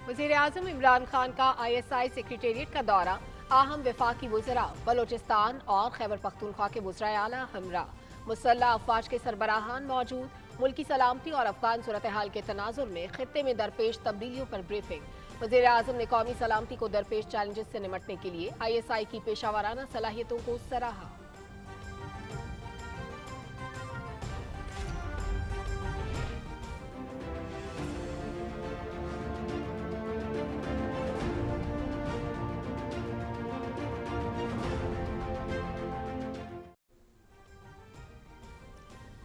वज़ीर-ए-आज़म इमरान खान का ISI secretariat का दौरा, अहम वफाकी वज़रा बलोचिस्तान और खैबर पख्तूनख्वा के वज़राए आला हमरा, मुसल्लह अफवाज के सरबराहान मौजूद। मुल्की सलामती और अफगान सूरत हाल के तनाजुर में खित्ते में दरपेश तब्दीलियों पर ब्रीफिंग। वज़ीर-ए-आज़म ने कौमी सलामती को दरपेश चैलेंजेस से निमटने के लिए ISI की पेशावराना सलाहियतों को सराहा।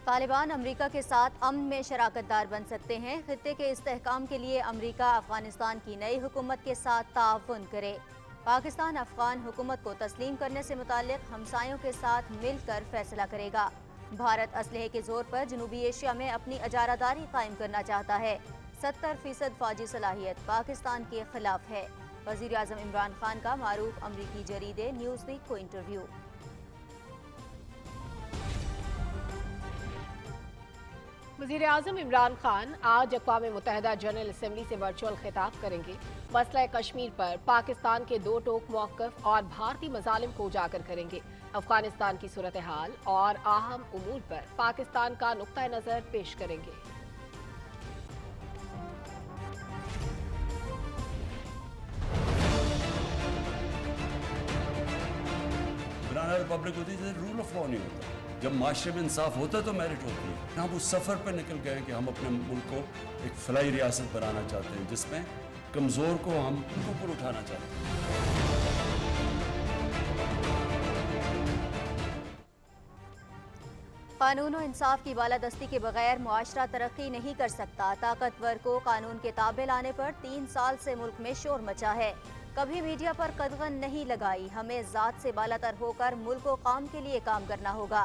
तालिबान अमरीका के साथ अमन में शराकतदार बन सकते हैं। खित्ते के इस्तेहकाम के लिए अमरीका अफगानिस्तान की नई हुकूमत के साथ ताउन करे। पाकिस्तान अफगान हुकूमत को तस्लीम करने से मुताल्लिक हमसायों के साथ मिलकर फैसला करेगा। भारत असलहे के जोर पर जनूबी एशिया में अपनी अजारादारी कायम करना चाहता है। 70% फौजी सलाहियत पाकिस्तान के खिलाफ है। वज़ीर आज़म इमरान खान का मारूफ अमरीकी जरीदे न्यूज़वीक को इंटरव्यू। वज़ीर-ए-आज़म इमरान खान आज अक़वाम मुत्तहिदा जनरल असम्बली से वर्चुअल खिताब करेंगे। मसला कश्मीर पर पाकिस्तान के दो टोक मौक़िफ़ और भारतीय मज़ालिम को उजागर करेंगे। अफ़गानिस्तान की सूरत हाल और अहम उमूर पर पाकिस्तान का नुक्ता नज़र पेश करेंगे। बनाना रिपब्लिक होती है, रूल ऑफ लॉ नहीं होता। जब माशरे में इंसाफ होता है तो मेरिट होती है। हम उस सफ़र पर निकल गए कि हम अपने मुल्क को एक फलाई रियासत बनाना चाहते हैं, जिसमें कमज़ोर को हम ऊपर उठाना चाहते हैं। कानून और इंसाफ की बालादस्ती के बगैर मुआशरा तरक्की नहीं कर सकता। ताकतवर को कानून के ताबे लाने पर 3 साल से मुल्क में शोर मचा है। कभी मीडिया पर कदगन नहीं लगाई। हमें ज़ात से बालातर होकर मुल्क को काम के लिए काम करना होगा।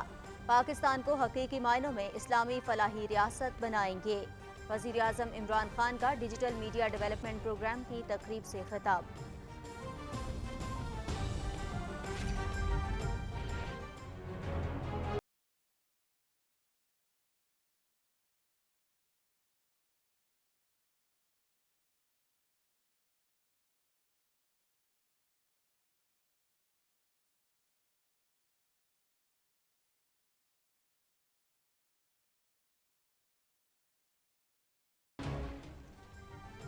पाकिस्तान को हकीकी मायनों में इस्लामी फलाही रियासत बनाएंगे। वज़ीर आज़म इमरान खान का डिजिटल मीडिया डेवलपमेंट प्रोग्राम की तकरीब से खिताब।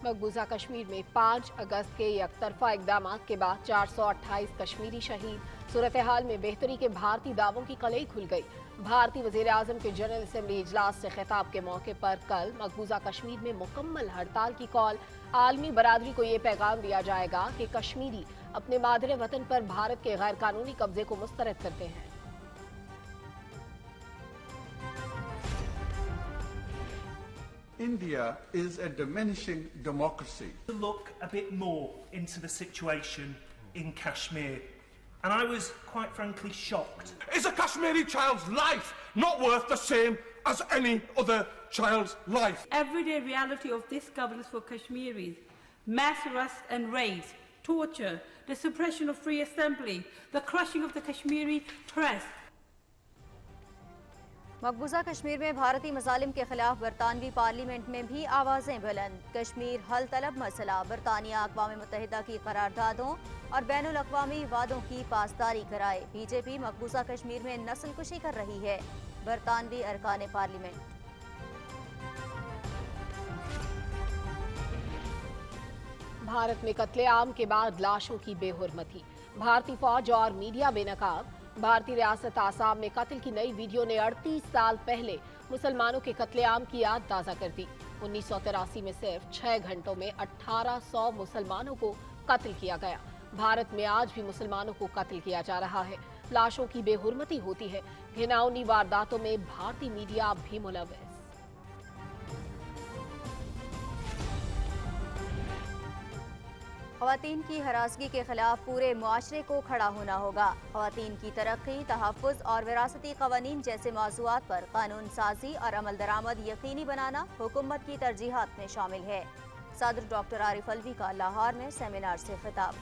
मकबूजा कश्मीर में 5 अगस्त के एकतरफा इकदाम के बाद 428 कश्मीरी शहीद। सूरत हाल में बेहतरी के भारतीय दावों की कलई खुल गई। भारतीय वज़ीर-ए-आज़म के जनरल असम्बली इजलास से खिताब के मौके पर कल मकबूजा कश्मीर में मुकम्मल हड़ताल की कॉल। आलमी बरादरी को ये पैगाम दिया जाएगा कि कश्मीरी अपने मादरे वतन पर भारत के गैर कानूनी कब्जे को मुस्तरद करते हैं। India is a diminishing democracy. To look a bit more into the situation in Kashmir. And I was quite frankly shocked. Is a Kashmiri child's life not worth the same as any other child's life? Everyday reality of this governance for Kashmiris, mass arrest and raids, torture, the suppression of free assembly, the crushing of the Kashmiri press. मकबूजा Kashmir में भारतीय मज़ालिम के खिलाफ बरतानवी parliament में भी आवाज़ें बुलंद। कश्मीर हल तलब मसला। बरतानिया अक़वाम मुत्तहिदा की करारदादों और बैनुल अक़वामी वादों की पासदारी कराए। बीजेपी मकबूजा कश्मीर में नस्ल कुशी कर रही है। बरतानवी अरकान पार्लियामेंट। भारत में कत्लेआम के बाद लाशों की बेहुरमती। भारतीय फौज और मीडिया बेनकाब। भारतीय रियासत आसाम में कत्ल की नई वीडियो ने 38 साल पहले मुसलमानों के कत्लेआम की याद ताज़ा कर दी। 1983 में सिर्फ 6 घंटों में 1800 मुसलमानों को कत्ल किया गया। भारत में आज भी मुसलमानों को कत्ल किया जा रहा है। लाशों की बेहुरमती होती है। घिनौनी वारदातों में भारतीय मीडिया भी मुलव्वस। ख़वातीन की हरासगी के खिलाफ पूरे मुआशरे को खड़ा होना होगा। ख़वातीन की तरक्की, तहफ़्फ़ुज़ और विरासती क़वानीन जैसे मौज़ूआत पर कानून साजी और अमल दरामद यकीनी बनाना हुकूमत की तरजीहात में शामिल है। सदर डॉक्टर आरिफ अलवी का लाहौर में सेमिनार से खिताब।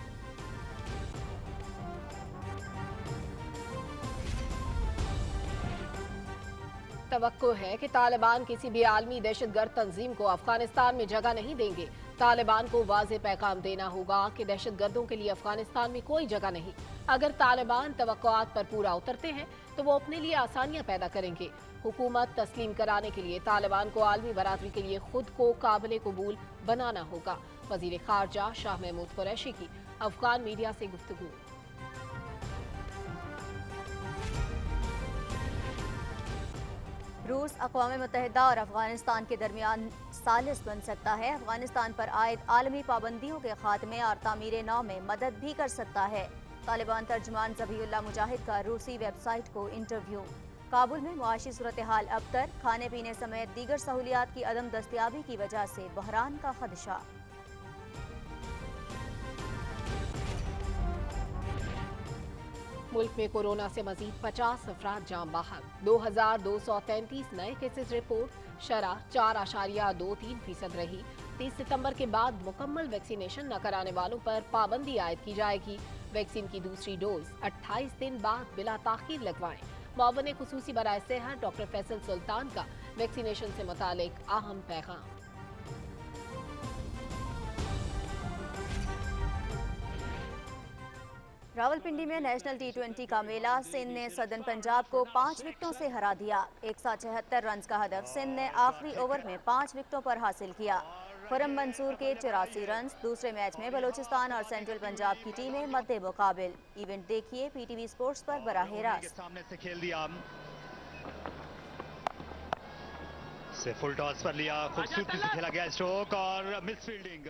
तवक्को है कि तालिबान किसी भी आलमी दहशतगर्द तंजीम को अफगानिस्तान में जगह नहीं देंगे। तालिबान को वाज़ेह पैगाम देना होगा कि दहशतगर्दों के लिए अफगानिस्तान में कोई जगह नहीं। अगर तालिबान तवक्कुआत पर पूरा उतरते हैं तो वो अपने लिए आसानियां पैदा करेंगे। हुकूमत तस्लीम कराने के लिए तालिबान को आलमी बरादरी के लिए खुद को काबिल कबूल बनाना होगा। वज़ीर ख़ारजा शाह महमूद कुरैशी की अफगान मीडिया से गुफ्तगू। रूस अक़वाम मुत्तहिदा और अफगानिस्तान के दरमियान सालिस बन सकता है। अफगानिस्तान पर आयद आलमी पाबंदियों के खात्मे और तामीर नौ में मदद भी कर सकता है। तालिबान तर्जुमान ज़बीहुल्लाह मुजाहिद का रूसी वेबसाइट को इंटरव्यू। काबुल में मुआशी सूरत हाल अबतर, खाने पीने समेत दीगर सहूलियात की अदम दस्तियाबी की वजह से बहरान का खदशा। मुल्क में कोरोना से मजीद 50 अफराद जान बहक। 2233 नए केसेस रिपोर्ट। शरह 4.23% रही। 30 सितंबर के बाद मुकम्मल वैक्सीनेशन न कराने वालों पर पाबंदी आयद की जाएगी। वैक्सीन की दूसरी डोज 28 दिन बाद बिला ताखीर लगवाएं। मुअव्विन खुसूसी बराए सेहत डॉक्टर फैसल सुल्तान का वैक्सीनेशन से मुतालिक अहम पैगाम। रावलपिंडी में नेशनल T20 का मेला। सिंध ने सदर्न पंजाब को 5 विकेटों से हरा दिया। 176 रन का हदफ सिंध ने आखिरी ओवर में 5 विकेटों पर हासिल किया। खुरम मंसूर के 84 रन। दूसरे मैच में बलोचिस्तान और सेंट्रल पंजाब की टीमें मद्दे मुकाबिल। इवेंट देखिए PTV स्पोर्ट्स पर बराह रास्त। सामने से खेल दिया से फुल टॉस पर लिया, खूबसूरती से खेला गया स्ट्रोक और मिस फील्डिंग।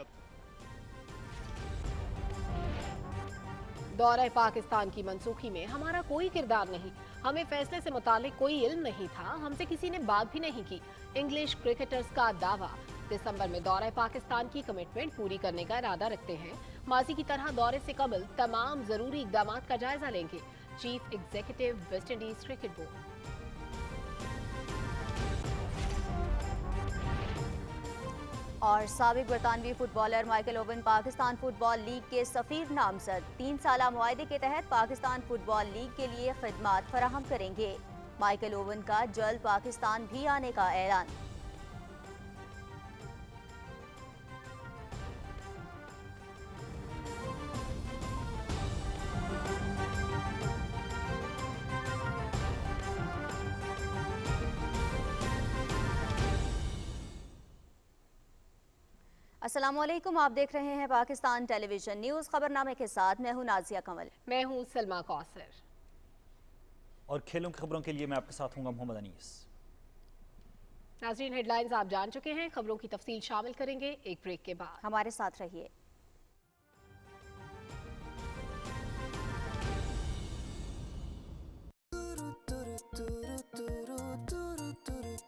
दौरे पाकिस्तान की मनसूखी में हमारा कोई किरदार नहीं। हमें फैसले से मुतालिक कोई इल्म नहीं था। हमसे किसी ने बात भी नहीं की। इंग्लिश क्रिकेटर्स का दावा। दिसंबर में दौरे पाकिस्तान की कमिटमेंट पूरी करने का इरादा रखते हैं। माजी की तरह दौरे से कबल तमाम जरूरी इकदाम का जायजा लेंगे। Chief executive West Indies cricket board. और साबिक बरतानवी footballer Michael Owen Pakistan football league के सफीर नामजद। 3 साला मुआहदे के तहत पाकिस्तान फुटबॉल लीग के लिए खिदमात फराहम करेंगे। माइकल ओवन का जल्द पाकिस्तान भी आने का ऐलान। अस्सलामुअलैकुम, आप देख रहे हैं पाकिस्तान टेलीविजन न्यूज़। खबरनामे के साथ मैं हूं नाजिया कमल। मैं हूं सलमा कौसर। और खेलों की खबरों के लिए मैं आपके साथ हूंगा मोहम्मद अनीस। नाज़रीन, हेडलाइंस आप जान चुके हैं। खबरों की तफसील शामिल करेंगे एक ब्रेक के बाद। हमारे साथ रहिए।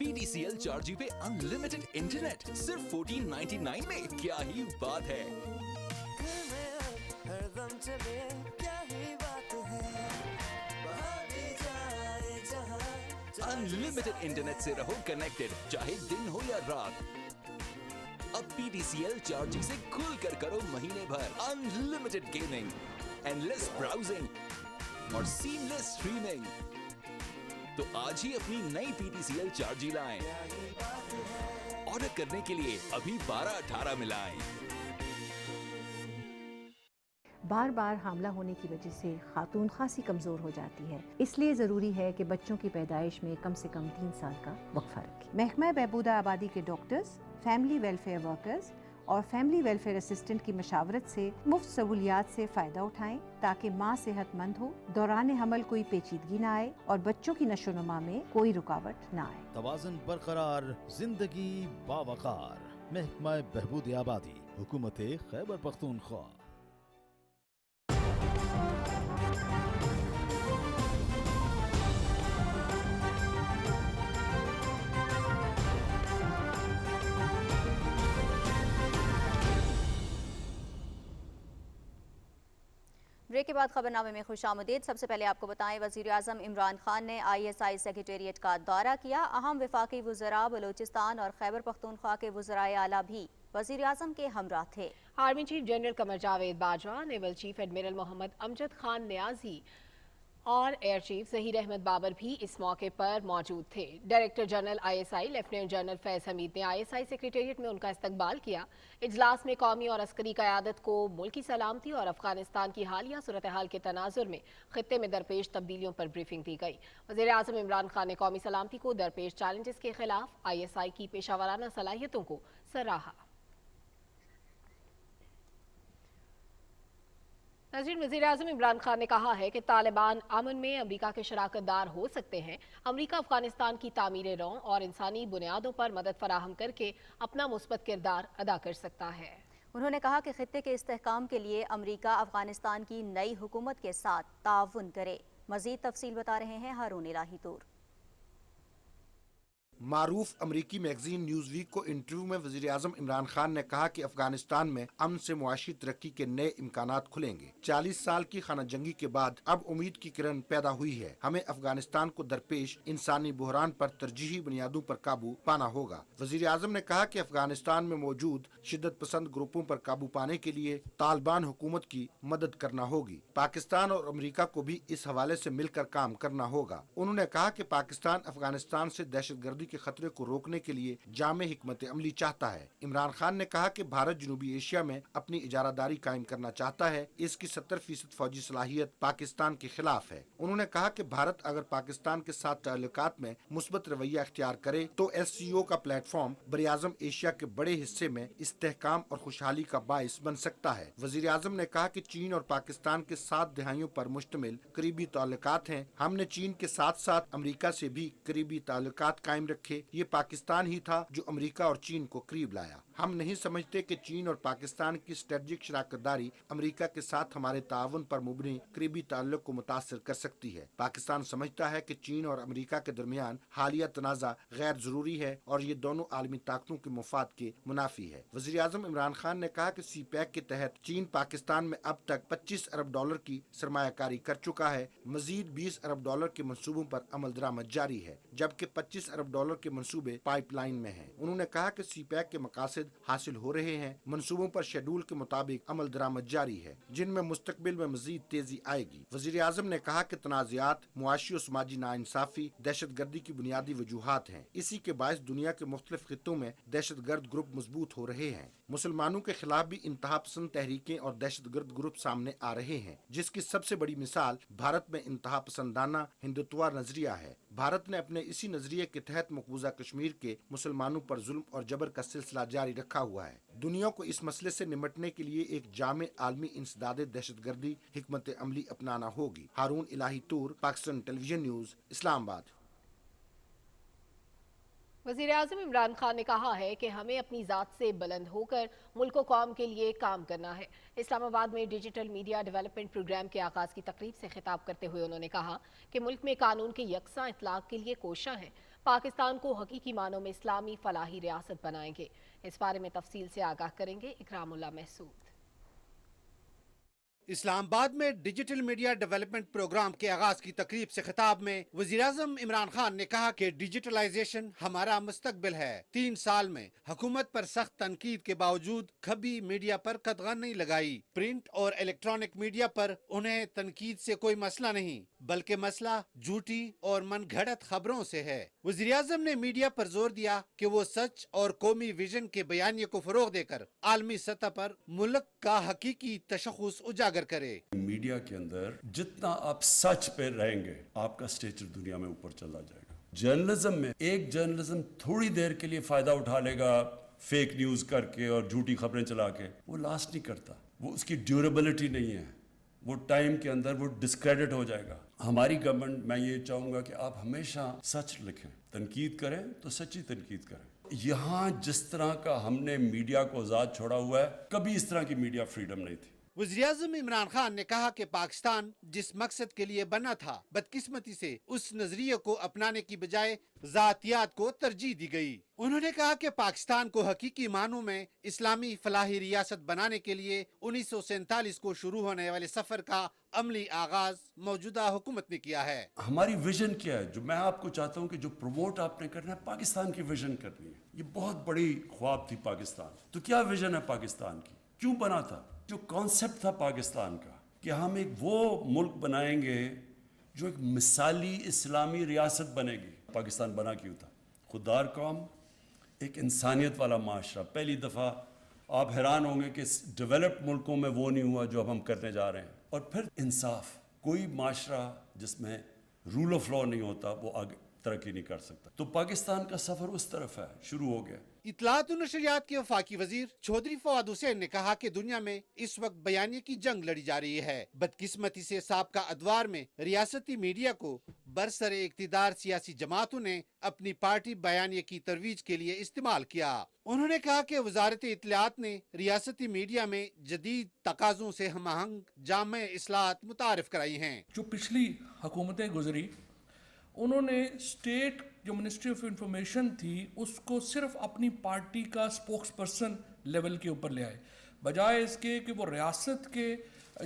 PTCL 4G पे अनलिमिटेड इंटरनेट सिर्फ 1499 में। क्या ही बात है। अनलिमिटेड इंटरनेट से रहो कनेक्टेड, चाहे दिन हो या रात। अब PTCL 4G से खुल कर करो महीने भर अनलिमिटेड गेमिंग, एंडलेस ब्राउजिंग और सीमलेस स्ट्रीमिंग। तो आज ही अपनी नई PTCL 4G लाएं। ऑर्डर करने के लिए अभी 1218 मिलाएं। बार बार हामला होने की वजह से खातून खासी कमज़ोर हो जाती है, इसलिए ज़रूरी है कि बच्चों की पैदाइश में कम से कम 3 साल का वक्फा रखें। महकमा बहबूदा आबादी के डॉक्टर्स, फैमिली वेलफेयर वर्कर्स और फैमिली वेलफेयर असिस्टेंट की मशावरत से मुफ्त सहूलियात से फ़ायदा उठाएं ताकि माँ सेहतमंद हो, दौरान हमल कोई पेचीदगी न आए और बच्चों की नशोनुमा में कोई रुकावट न आए। तवाज़ुन बरकरार, जिंदगी बावकार। महकमा बहबूद आबादी, हुकूमत खैबर पख्तूनख्वा। ब्रेक के बाद खबरनामे में खुशामदीद। सबसे पहले आपको बताएं, वज़ीर आज़म इमरान खान ने ISI सेक्रेटेरिएट का दौरा किया। अहम वफाकी वज़रा बलूचिस्तान और खैबर पख्तूनख्वा के वज़राए आला भी वज़ीर आज़म के हमरा थे। Army chief general Qamar Javed Bajwa, naval chief admiral Mohammad Amjad Khan Niazi اور ایئر چیف ظہیر احمد بابر بھی اس موقع پر موجود تھے۔ Director general ISI lieutenant general Faiz Hameed نے ISI سیکریٹریٹ میں ان کا استقبال کیا۔ اجلاس میں قومی اور عسکری قیادت کو ملکی سلامتی اور افغانستان کی حالیہ صورتحال کے تناظر میں خطے میں درپیش تبدیلیوں پر بریفنگ دی گئی۔ وزیر اعظم عمران خان نے قومی سلامتی کو درپیش چیلنجز کے خلاف ISI کی پیشہ ورانہ صلاحیتوں کو سراہا۔ ناظرین، وزیر اعظم عمران خان نے کہا ہے کہ طالبان امن میں امریکہ کے شراکت دار ہو سکتے ہیں۔ امریکہ افغانستان کی تعمیر نو اور انسانی بنیادوں پر مدد فراہم کر کے اپنا مثبت کردار ادا کر سکتا ہے۔ انہوں نے کہا کہ خطے کے استحکام کے لیے امریکہ افغانستان کی نئی حکومت کے ساتھ تعاون کرے۔ مزید تفصیل بتا رہے ہیں ہارون الہی طور۔ معروف امریکی میگزین نیوز ویک کو انٹرویو میں وزیر اعظم عمران خان نے کہا کہ افغانستان میں امن سے معاشی ترقی کے نئے امکانات کھلیں گے۔ 40 سال کی خانہ جنگی کے بعد اب امید کی کرن پیدا ہوئی ہے۔ ہمیں افغانستان کو درپیش انسانی بحران پر ترجیحی بنیادوں پر قابو پانا ہوگا۔ وزیر اعظم نے کہا کہ افغانستان میں موجود شدت پسند گروپوں پر قابو پانے کے لیے طالبان حکومت کی مدد کرنا ہوگی۔ پاکستان اور امریکہ کو بھی اس حوالے سے مل کر کام کرنا ہوگا۔ انہوں نے کہا کہ پاکستان افغانستان سے دہشت گردی کے خطرے کو روکنے کے لیے جامع حکمت عملی چاہتا ہے۔ عمران خان نے کہا کہ بھارت جنوبی ایشیا میں اپنی اجارہ داری قائم کرنا چاہتا ہے۔ اس کی 70% فوجی صلاحیت پاکستان کے خلاف ہے۔ انہوں نے کہا کہ بھارت اگر پاکستان کے ساتھ تعلقات میں مثبت رویہ اختیار کرے تو SCO کا پلیٹ فارم براعظم ایشیا کے بڑے حصے میں استحکام اور خوشحالی کا باعث بن سکتا ہے۔ وزیر اعظم نے کہا کہ چین اور پاکستان کے 7 دہائیوں پر مشتمل قریبی تعلقات ہیں۔ ہم نے چین کے ساتھ ساتھ امریکہ سے بھی قریبی تعلقات قائم رکھے۔ یہ پاکستان ہی تھا جو امریکہ اور چین کو قریب لایا۔ ہم نہیں سمجھتے کہ چین اور پاکستان کی اسٹریٹجک شراکت داری امریکہ کے ساتھ ہمارے تعاون پر مبنی قریبی تعلق کو متاثر کر سکتی ہے۔ پاکستان سمجھتا ہے کہ چین اور امریکہ کے درمیان حالیہ تنازع غیر ضروری ہے اور یہ دونوں عالمی طاقتوں کے مفاد کے منافی ہے۔ وزیر اعظم عمران خان نے کہا کہ CPEC کے تحت چین پاکستان میں اب تک $25 ارب کی سرمایہ کاری کر چکا ہے۔ مزید $20 ارب کے منصوبوں پر عمل درآمد جاری ہے، جبکہ $25 ارب کے منصوبے پائپ لائن میں ہیں۔ انہوں نے کہا کہ CPEC کے مقاصد حاصل ہو رہے ہیں۔ منصوبوں پر شیڈول کے مطابق عمل درآمد جاری ہے، جن میں مستقبل میں مزید تیزی آئے گی۔ وزیر اعظم نے کہا کہ تنازعات معاشی و سماجی ناانصافی دہشت گردی کی بنیادی وجوہات ہیں۔ اسی کے باعث دنیا کے مختلف خطوں میں دہشت گرد گروپ مضبوط ہو رہے ہیں۔ مسلمانوں کے خلاف بھی انتہا پسند تحریکیں اور دہشت گرد گروپ سامنے آ رہے ہیں، جس کی سب سے بڑی مثال بھارت میں انتہا پسندانہ ہندوتوا نظریہ ہے۔ بھارت نے اپنے اسی نظریے کے تحت مقبوضہ کشمیر کے مسلمانوں پر ظلم اور جبر کا سلسلہ جاری رکھا ہوا ہے۔ دنیا کو اس مسئلے سے نمٹنے کے لیے ایک جامع عالمی انسداد دہشت گردی حکمت عملی اپنانا ہوگی۔ ہارون الہی طور، پاکستان ٹیلی ویژن نیوز، اسلام آباد۔ وزیر اعظم عمران خان نے کہا ہے کہ ہمیں اپنی ذات سے بلند ہو کر ملک و قوم کے لیے کام کرنا ہے۔ اسلام آباد میں ڈیجیٹل میڈیا ڈیولپمنٹ پروگرام کے آغاز کی تقریب سے خطاب کرتے ہوئے انہوں نے کہا کہ ملک میں قانون کے یکساں اطلاق کے لیے کوشاں ہیں۔ پاکستان کو حقیقی معنوں میں اسلامی فلاحی ریاست بنائیں گے۔ اس بارے میں تفصیل سے آگاہ کریں گے اکرام اللہ محسود۔ اسلام آباد میں ڈیجیٹل میڈیا ڈیولپمنٹ پروگرام کے آغاز کی تقریب سے خطاب میں وزیر اعظم عمران خان نے کہا کہ ڈیجیٹلائزیشن ہمارا مستقبل ہے۔ 3 سال میں حکومت پر سخت تنقید کے باوجود کبھی میڈیا پر قدغن نہیں لگائی۔ پرنٹ اور الیکٹرانک میڈیا پر انہیں تنقید سے کوئی مسئلہ نہیں، بلکہ مسئلہ جھوٹی اور من گھڑت خبروں سے ہے۔ وزیر اعظم نے میڈیا پر زور دیا کہ وہ سچ اور قومی ویژن کے بیانیے کو فروغ دے کر عالمی سطح پر ملک کا حقیقی تشخص اجاگر کرے۔ میڈیا کے اندر جتنا آپ سچ پہ رہیں گے، آپ کا سٹیچر دنیا میں اوپر چلا جائے گا۔ جرنلزم میں ایک جرنلزم تھوڑی دیر کے لیے فائدہ اٹھا لے گا فیک نیوز کر کے اور جھوٹی خبریں چلا کے، وہ لاسٹ نہیں کرتا، وہ اس کی ڈیوریبلٹی نہیں ہے، وہ ٹائم کے اندر وہ ڈسکریڈٹ ہو جائے گا۔ ہماری گورنمنٹ، میں یہ چاہوں گا کہ آپ ہمیشہ سچ لکھیں، تنقید کریں تو سچی تنقید کریں۔ یہاں جس طرح کا ہم نے میڈیا کو آزاد چھوڑا ہوا ہے، کبھی اس طرح کی میڈیا فریڈم نہیں تھی۔ وزیر اعظم عمران خان نے کہا کہ پاکستان جس مقصد کے لیے بنا تھا، بدقسمتی سے اس نظریے کو اپنانے کی بجائے ذاتیات کو ترجیح دی گئی۔ انہوں نے کہا کہ پاکستان کو حقیقی معنوں میں اسلامی فلاحی ریاست بنانے کے لیے 1947 کو شروع ہونے والے سفر کا عملی آغاز موجودہ حکومت نے کیا ہے۔ ہماری ویژن کیا ہے؟ جو میں آپ کو چاہتا ہوں کہ جو پروموٹ آپ نے کرنا ہے، پاکستان کی ویژن کرنی ہے۔ یہ بہت بڑی خواب تھی پاکستان۔ تو کیا ویژن ہے پاکستان کی؟ کیوں بنا تھا؟ جو کانسیپٹ تھا پاکستان کا کہ ہم ایک وہ ملک بنائیں گے जो एक मिसाली इस्लामी रियासत बनेगी। पाकिस्तान बना क्यों था? खुददार कौम, एक इंसानियत वाला माशरा। पहली दफ़ा आप हैरान होंगे कि डेवलप्ड मुल्कों में वो नहीं हुआ जो अब हम करने जा रहे हैं। और फिर इंसाफ, कोई माशरा जिसमें रूल ऑफ लॉ नहीं होता वो आगे तरक्की नहीं कर सकता। तो पाकिस्तान का सफर उस तरफ है, शुरू हो गया। इत्तलात और नशरियात के वफाकी वजीर चौधरी फवाद हुसैन ने कहा कि दुनिया में इस वक्त बयानिए की जंग लड़ी जा रही है। बदकिस्मती से साबका अदवार में रियासती मीडिया को बरसरे इक्तिदार सियासी जमातों ने अपनी पार्टी बयानिए की तरवीज के लिए इस्तेमाल किया। उन्होंने कहा कि वजारत इत्तलात ने रियासती मीडिया में जदीद तकाज़ों से हमआहंग जामे इस्लाहत मुतारिफ कराई हैं। जो पिछली हुकूमतें गुजरी, उन्होंने स्टेट जो मिनिस्ट्री ऑफ इंफॉर्मेशन थी उसको सिर्फ अपनी पार्टी का स्पोक्स पर्सन लेवल के ऊपर ले आए, बजाय इसके कि वो रियासत के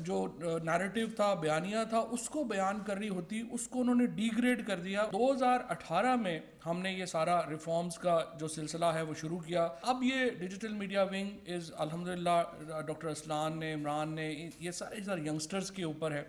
जो नैरेटिव था, बयानिया था, उसको बयान कर रही होती, उसको उन्होंने डिग्रेड कर दिया। 2018 में हमने ये सारा रिफॉर्म्स का जो सिलसिला है वो शुरू किया। अब ये डिजिटल मीडिया विंग इज़ अल्हम्दुलिल्लाह डॉक्टर असलान ने, इमरान ने, ये सारे यंगस्टर्स के ऊपर है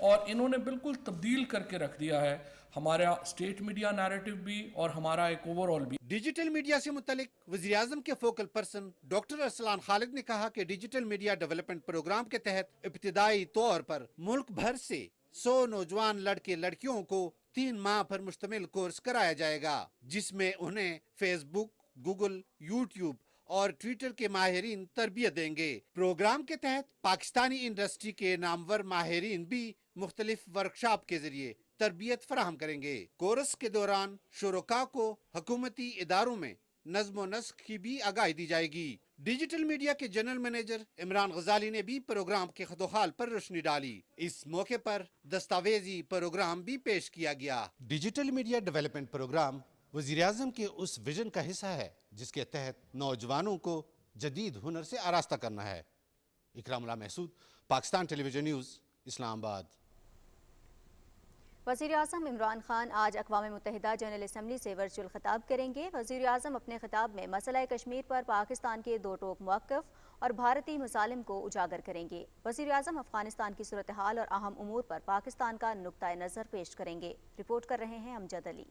और इन्होंने बिल्कुल तब्दील करके रख दिया है हमारा स्टेट मीडिया नैरेटिव भी और हमारा एक ओवरऑल भी। डिजिटल मीडिया से मुतलिक वज़ीर आज़म के focal person doctor Arsalan Khalid ने कहा कि डिजिटल मीडिया डेवलपमेंट प्रोग्राम के तहत इब्तिदाई तौर पर मुल्क भर से 100 नौजवान लड़के लड़कियों को 3 माह पर मुश्तमिल कोर्स कराया जाएगा, जिसमें उन्हें फेसबुक, गूगल, यूट्यूब और ट्विटर के माहिरीन तरबियत देंगे। प्रोग्राम के तहत पाकिस्तानी इंडस्ट्री के नामवर माहिरीन भी मुख्तलिफ वर्कशॉप के जरिए तरबियत फराहम करेंगे। कोर्स के दौरान शुरका को हुकूमती इदारों में नज़्म व नस्ख की भी आगाही दी जाएगी। डिजिटल मीडिया के जनरल मैनेजर इमरान गजाली ने भी प्रोग्राम के खतोहाल पर रोशनी डाली। इस मौके पर दस्तावेजी प्रोग्राम भी पेश किया गया। डिजिटल मीडिया डेवलपमेंट प्रोग्राम वज़ीर आज़म के उस विजन का हिस्सा है जिसके तहत नौजवानों को जदीद हुनर से आरास्ता करना है। Ikramullah Mehsud, Pakistan television news, Islamabad. वज़ीर आज़म इमरान खान आज अक़वाम मुत्तहिदा जनरल असम्बली से वर्चुअल खिताब करेंगे। वज़ीर आज़म अपने खिताब में मसला कश्मीर पर पाकिस्तान के 2 टोक मौक़िफ़ और भारतीय मुसालिम को उजागर करेंगे। वज़ीर आज़म अफ़ग़ानिस्तान की सूरत हाल और अहम उमूर पर पाकिस्तान का नुक्ता नज़र पेश करेंगे। रिपोर्ट कर रहे हैं अमजद अली।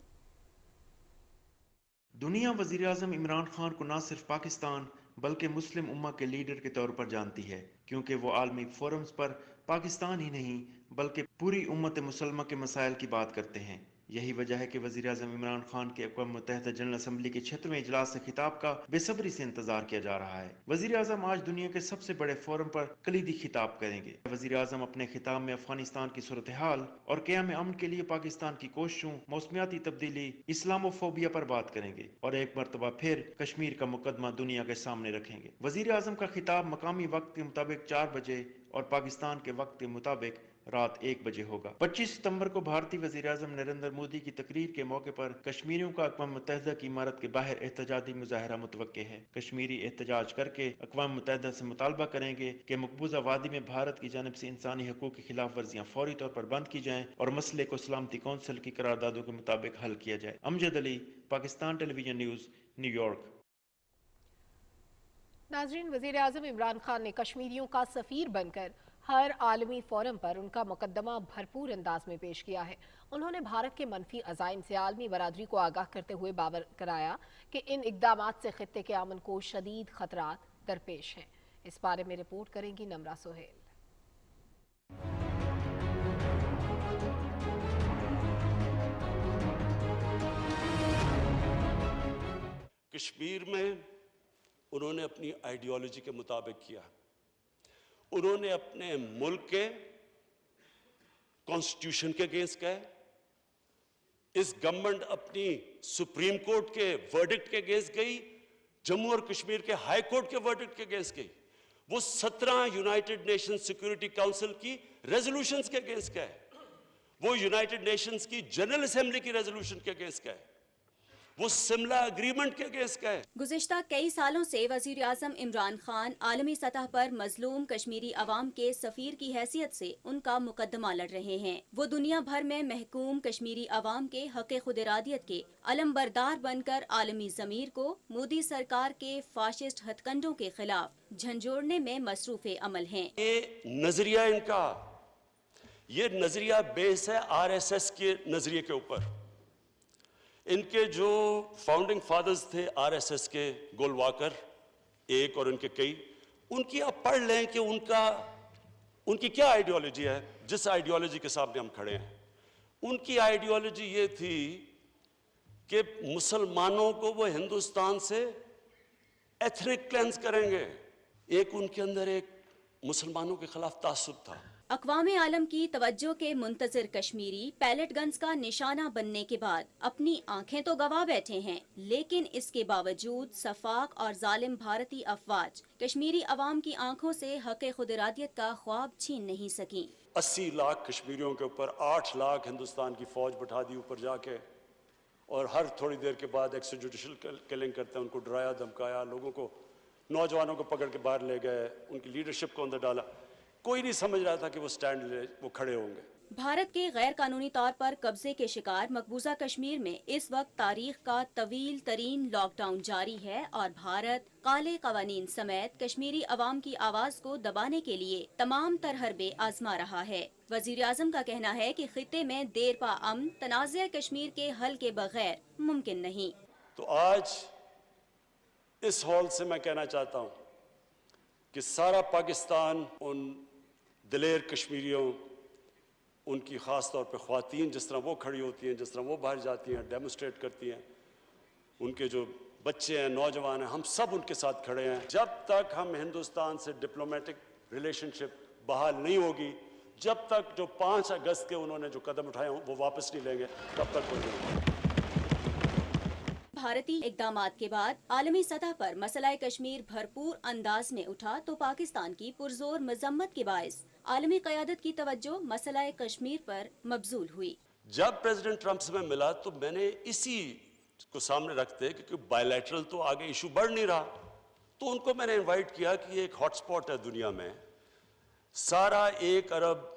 दुनिया वज़ीर आज़म इमरान खान को न सिर्फ पाकिस्तान बल्कि मुस्लिम उम्मा के लीडर के तौर पर जानती है, क्योंकि वो आलमी फोरम्स पर पाकिस्तान ही नहीं बल्कि पूरी उम्मत मुसलमा के मसाइल की बात करते हैं। यही वजह है कि वज़ीर आज़म इमरान खान के अक़वाम मुत्तहिदा जनरल असम्बली के 76वें इजलास से खिताब का बेसब्री से इंतजार किया जा रहा है। वज़ीर आज़म आज दुनिया के सबसे बड़े फोरम पर कलीदी खिताब करेंगे। वज़ीर आज़म अपने खिताब में अफगानिस्तान की सूरत हाल और क़याम अमन के लिए पाकिस्तान की कोशिशों, मौसमियाती तब्दीली, इस्लामोफोबिया पर बात करेंगे और एक मरतबा फिर कश्मीर का मुकदमा दुनिया के सामने रखेंगे। वज़ीर आज़म का खिताब मकामी वक्त के मुताबिक 4 बजे और पाकिस्तान के वक्त के मुताबिक रात 1 बजे होगा। 25 सितंबर को भारतीय वज़ीर आज़म नरेंद्र मोदी की तकरीर के मौके पर कश्मीरियों का अक़वाम मुत्तहिदा की इमारत के बाहर एहतजाजी मुजाहरा मुतवक्के है। कश्मीरी एहतजाज करके अक़वाम मुत्तहिदा से मुतालबा करेंगे कि मकबूजा वादी में भारत की जानिब से इंसानी हकूक़ की खिलाफ वर्जियाँ फौरी तौर पर बंद की जाएँ और मसले को सलामती कौंसिल की करारदादों के मुताबिक हल किया जाए। Amjad Ali, Pakistan television news, New York. नाज़रीन, वज़ीर आज़म इमरान खान ने कश्मीरियों का सफ़ीर बनकर हर आलमी फोरम पर उनका मुकदमा भरपूर अंदाज में पेश किया है। उन्होंने भारत के मनफी अज़ाइम से आलमी बरादरी को आगाह करते हुए बावर कराया कि इन इक़दामात से खित्ते के अमन को शदीद खतरात दरपेश हैं। इस बारे में रिपोर्ट करेंगी नमरा सोहेल। कश्मीर में उन्होंने अपनी आइडियोलॉजी के मुताबिक किया। उन्होंने अपने मुल्क के कॉन्स्टिट्यूशन के अगेंस्ट गए। इस गवर्नमेंट अपनी सुप्रीम कोर्ट के वर्डिक्ट के अगेंस्ट गई, जम्मू और कश्मीर के हाई कोर्ट के वर्डिक्ट के अगेंस्ट गई। वो 17 यूनाइटेड नेशन सिक्योरिटी काउंसिल की रेजोल्यूशंस के अगेंस्ट गए। वो यूनाइटेड नेशंस की जनरल असेंबली की रेजोल्यूशन के अगेंस्ट गए। वो शिमला एग्रीमेंट के अगेंस्ट गए। गुज़िश्ता कई सालों से वज़ीर आज़म इमरान खान आलमी सतह पर मजलूम कश्मीरी अवाम के सफ़ीर की हैसियत से उनका मुकदमा लड़ रहे हैं। वो दुनिया भर में महकूम कश्मीरी अवाम के हक़ खुद इरादियत के अलमबरदार बनकर आलमी ज़मीर को मोदी सरकार के फाशिस्ट हथकंडों के खिलाफ झंझोड़ने में मसरूफ़ अमल हैं। ये नजरिया इनका ये नज़रिया बेस है आरएसएस के नज़रिए के ऊपर। इनके जो फाउंडिंग फादर्स थे आरएसएस के, गोलवाकर एक और उनके कई, उनकी आप पढ़ लें कि उनकी क्या आइडियोलॉजी है। जिस आइडियोलॉजी के सामने हम खड़े हैं, उनकी आइडियोलॉजी ये थी कि मुसलमानों को वो हिंदुस्तान से एथनिक क्लेंस करेंगे। एक उनके अंदर एक मुसलमानों के खिलाफ तासुब था। अक़वाम आलम की तवज्जो के मुंतज़िर कश्मीरी पैलेट गन्स का निशाना बनने के बाद अपनी आंखें तो गवा बैठे हैं, लेकिन इसके बावजूद सफाक और जालिम भारतीय अफवाज कश्मीरी अवाम की आंखों से हक़ खुद इरादियत का ख्वाब छीन नहीं सकी। 80 लाख कश्मीरियों के ऊपर 8 लाख हिंदुस्तान की फौज बैठा दी ऊपर जाके, और हर थोड़ी देर के बाद एक्स्ट्रा जुडिशल किलिंग करते हैं। उनको डराया धमकाया, लोगों को, नौजवानों को पकड़ के बाहर ले गए, उनकी लीडरशिप को अंदर डाला। कोई नहीं समझ रहा था कि वो खड़े होंगे। भारत के गैर कानूनी तौर पर कब्जे के शिकार मकबूजा कश्मीर में इस वक्त तारीख का तवील तरीन लॉकडाउन जारी है और भारत काले कवानीन समेत कश्मीरी अवाम की आवाज को दबाने के लिए तमाम तर हरबे आजमा रहा है। वजीर आजम का कहना है कि खित्ते में देर पा अमन तनाज़ कश्मीर के हल के बगैर मुमकिन नहीं। तो आज इस हॉल से मैं कहना चाहता हूँ कि सारा पाकिस्तान उन दिलेर कश्मीरियों, उनकी ख़ास तौर पे ख़वातीन, जिस तरह वो खड़ी होती हैं, जिस तरह वो बाहर जाती हैं, डेमोस्ट्रेट करती हैं, उनके जो बच्चे हैं, नौजवान हैं, हम सब उनके साथ खड़े हैं। जब तक हम हिंदुस्तान से डिप्लोमेटिक रिलेशनशिप बहाल नहीं होगी, जब तक जो 5 अगस्त के उन्होंने जो कदम उठाए वो वापस नहीं लेंगे, तब तक कोई नहीं। भारतीय इक़दामात के बाद आलमी सतह पर मसला कश्मीर भरपूर अंदाज में उठा तो पाकिस्तान की पुरजोर मजम्मत के बायस आलमी क़यादत की तवज्जो मसला कश्मीर पर मबजूल हुई। जब प्रेसिडेंट ट्रंप से मैं मिला तो मैंने इसी को सामने रखते, क्योंकि बायलैटरल तो आगे इशू बढ़ नहीं रहा, तो उनको मैंने इन्वाइट किया कि ये एक हॉटस्पॉट है दुनिया में, सारा 1 अरब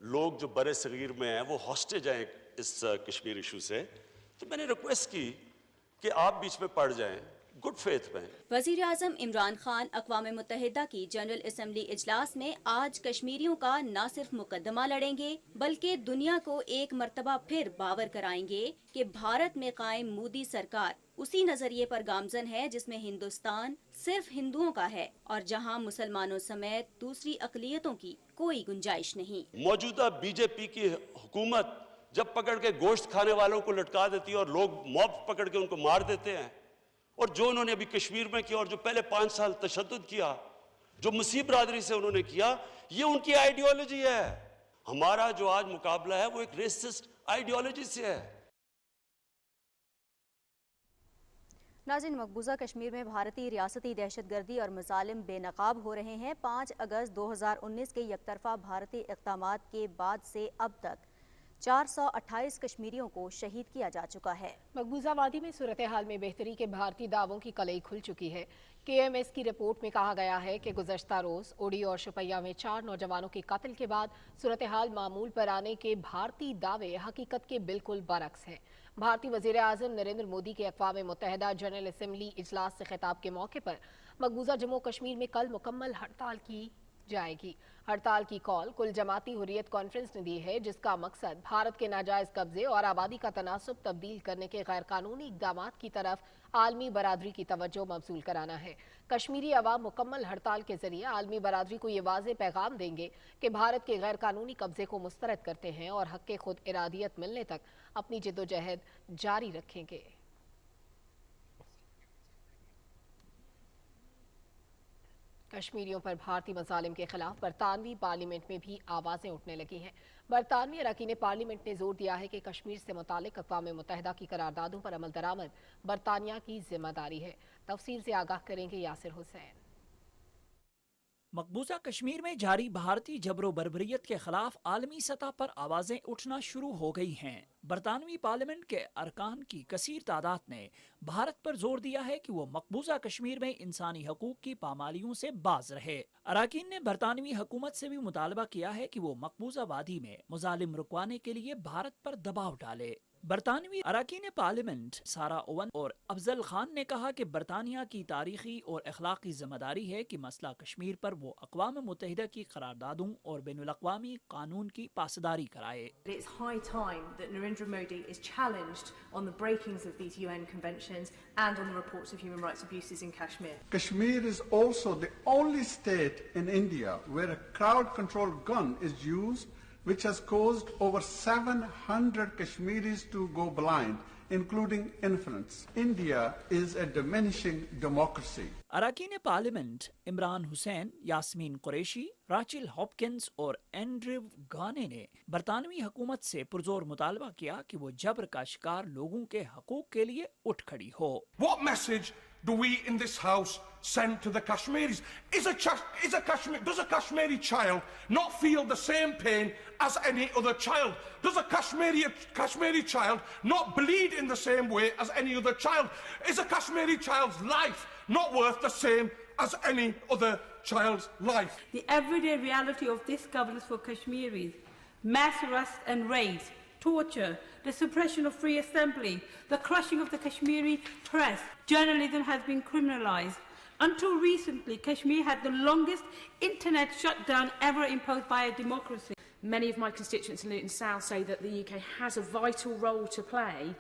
लोग जो बड़े सगीर में हैं वो हॉस्टेज हैं इस कश्मीर इशू से। तो मैंने रिक्वेस्ट की कि आप बीच में पड़ जाएं, गुड फेथ में। वजीर आजम इमरान खान अक़वाम मुत्तहिदा की जनरल असम्बली इजलास में आज कश्मीरियों का न सिर्फ मुकदमा लड़ेंगे बल्कि दुनिया को एक मर्तबा फिर बावर कराएंगे कि भारत में कायम मोदी सरकार उसी नजरिए पर गामजन है जिसमें हिंदुस्तान सिर्फ हिंदुओं का है और जहां मुसलमानों समेत दूसरी अक़लियतों की कोई गुंजाइश नहीं। मौजूदा बीजेपी की हुकूमत जब पकड़ के गोश्त खाने वालों को लटका देती है और लोग मॉब पकड़ के उनको मार देते हैं, और जो उन्होंने अभी कश्मीर में किया और जो पहले 5 साल तशद्दुद किया, जो मुस्लिम बरादरी से उन्होंने किया, ये उनकी आइडियोलॉजी है। हमारा जो आज मुकाबला है वो एक रेसिस्ट आइडियोलॉजी से है। नाज़रीन, मकबूजा कश्मीर में भारतीय रियासती दहशतगर्दी और मज़ालिम बेनकाब हो रहे हैं। 5 अगस्त 2019 के यकतरफा भारतीय इक़दामात के बाद से अब तक 428 कश्मीरियों को शहीद किया जा चुका है। मकबूजा वादी में सूरत हाल में बेहतरी के भारतीय दावों की कलई खुल चुकी है। KMS की रिपोर्ट में कहा गया है कि गुज़श्ता रोज़ उड़ी और शुपैया में 4 नौजवानों के कत्ल के बाद सूरत हाल मामूल पर आने के भारतीय दावे हकीकत के बिल्कुल बरक्स हैं। भारतीय वज़ीर आज़म नरेंद्र मोदी के अक़वाम मुत्तहिदा जनरल असम्बली इजलास से खिताब के मौके पर मकबूजा जम्मू कश्मीर में कल मुकम्मल हड़ताल की जाएगी। हड़ताल की कॉल कुल जमाती हुर्रियत कॉन्फ्रेंस ने दी है, जिसका मकसद भारत के नाजायज कब्जे और आबादी का तनासुब तब्दील करने के गैर कानूनी इक़दामात की तरफ आलमी बरादरी की तवज्जो मबसूल कराना है। कश्मीरी अवाम मुकम्मल हड़ताल के जरिए आलमी बरादरी को ये वाज़ेह पैगाम देंगे कि भारत के गैर कानूनी कब्जे को मुस्तरद करते हैं और हक़ खुद इरादियत मिलने तक अपनी जिद्दोजहद जारी रखेंगे। कश्मीरियों पर भारतीय मज़ालिम के खिलाफ बरतानवी पार्लियामेंट में भी आवाज़ें उठने लगी हैं। बरतानवी अरकान पार्लियामेंट ने जोर दिया है कि कश्मीर से मुतालिक अक़वाम मुत्तहिदा की करारदादों पर अमल दरामद बरतानिया की जिम्मेदारी है। तफसील से आगाह करेंगे यासिर हुसैन। मकबूजा कश्मीर में जारी भारतीय जबरो बर्बरियत के खिलाफ आलमी सतह पर आवाजें उठना शुरू हो गई हैं। बरतानवी पार्लियामेंट के अरकान की कसीर तादाद ने भारत पर जोर दिया है कि वो मकबूजा कश्मीर में इंसानी हकूक की पामालियों से बाज रहे। अरकान ने बरतानवी हुकूमत से भी मुतालबा किया है कि वो मकबूजा वादी में मुजालिम रुकवाने के लिए भारत पर दबाव डाले। बरतानवी अरकान पार्लियामेंट सारा ओवन और अफजल खान ने कहा कि बरतानिया की तारीखी और अखलाकी जिम्मेदारी है कि मसला कश्मीर पर वो अक़वाम मुत्तहिदा की करारदादों और बैनुल-अक़वामी कानून की पासदारी कराए। It's high time that Narendra Modi is challenged on the breakings of these UN conventions and on the reports of human rights abuses in Kashmir. Kashmir is also the only state in India where a crowd control gun is used, which has caused over 700 Kashmiris to go blind, including infants. India is a diminishing democracy. अरकान parliament Imran Hussain, Yasmin Qureshi, राचिल Hopkins और Andrew गाने ने बरतानवी हुकूमत से पुरजोर मुतालबा किया कि वो जबर का शिकार लोगों के हकूक के लिए उठ खड़ी हो। What message do we in this House send to the Kashmiris? Does a Kashmiri child not feel the same pain as any other child? Does a Kashmiri child not bleed in the same way as any other child? Is a Kashmiri child's life not worth the same as any other child's life? The everyday reality of this governance for Kashmiris, mass arrest and raids, torture, the suppression of free assembly, the crushing of the Kashmiri press. Journalism has been criminalised. Until recently, Kashmir had the longest internet shutdown ever imposed by a democracy. Many of my constituents in Luton South say that the UK has a vital role to play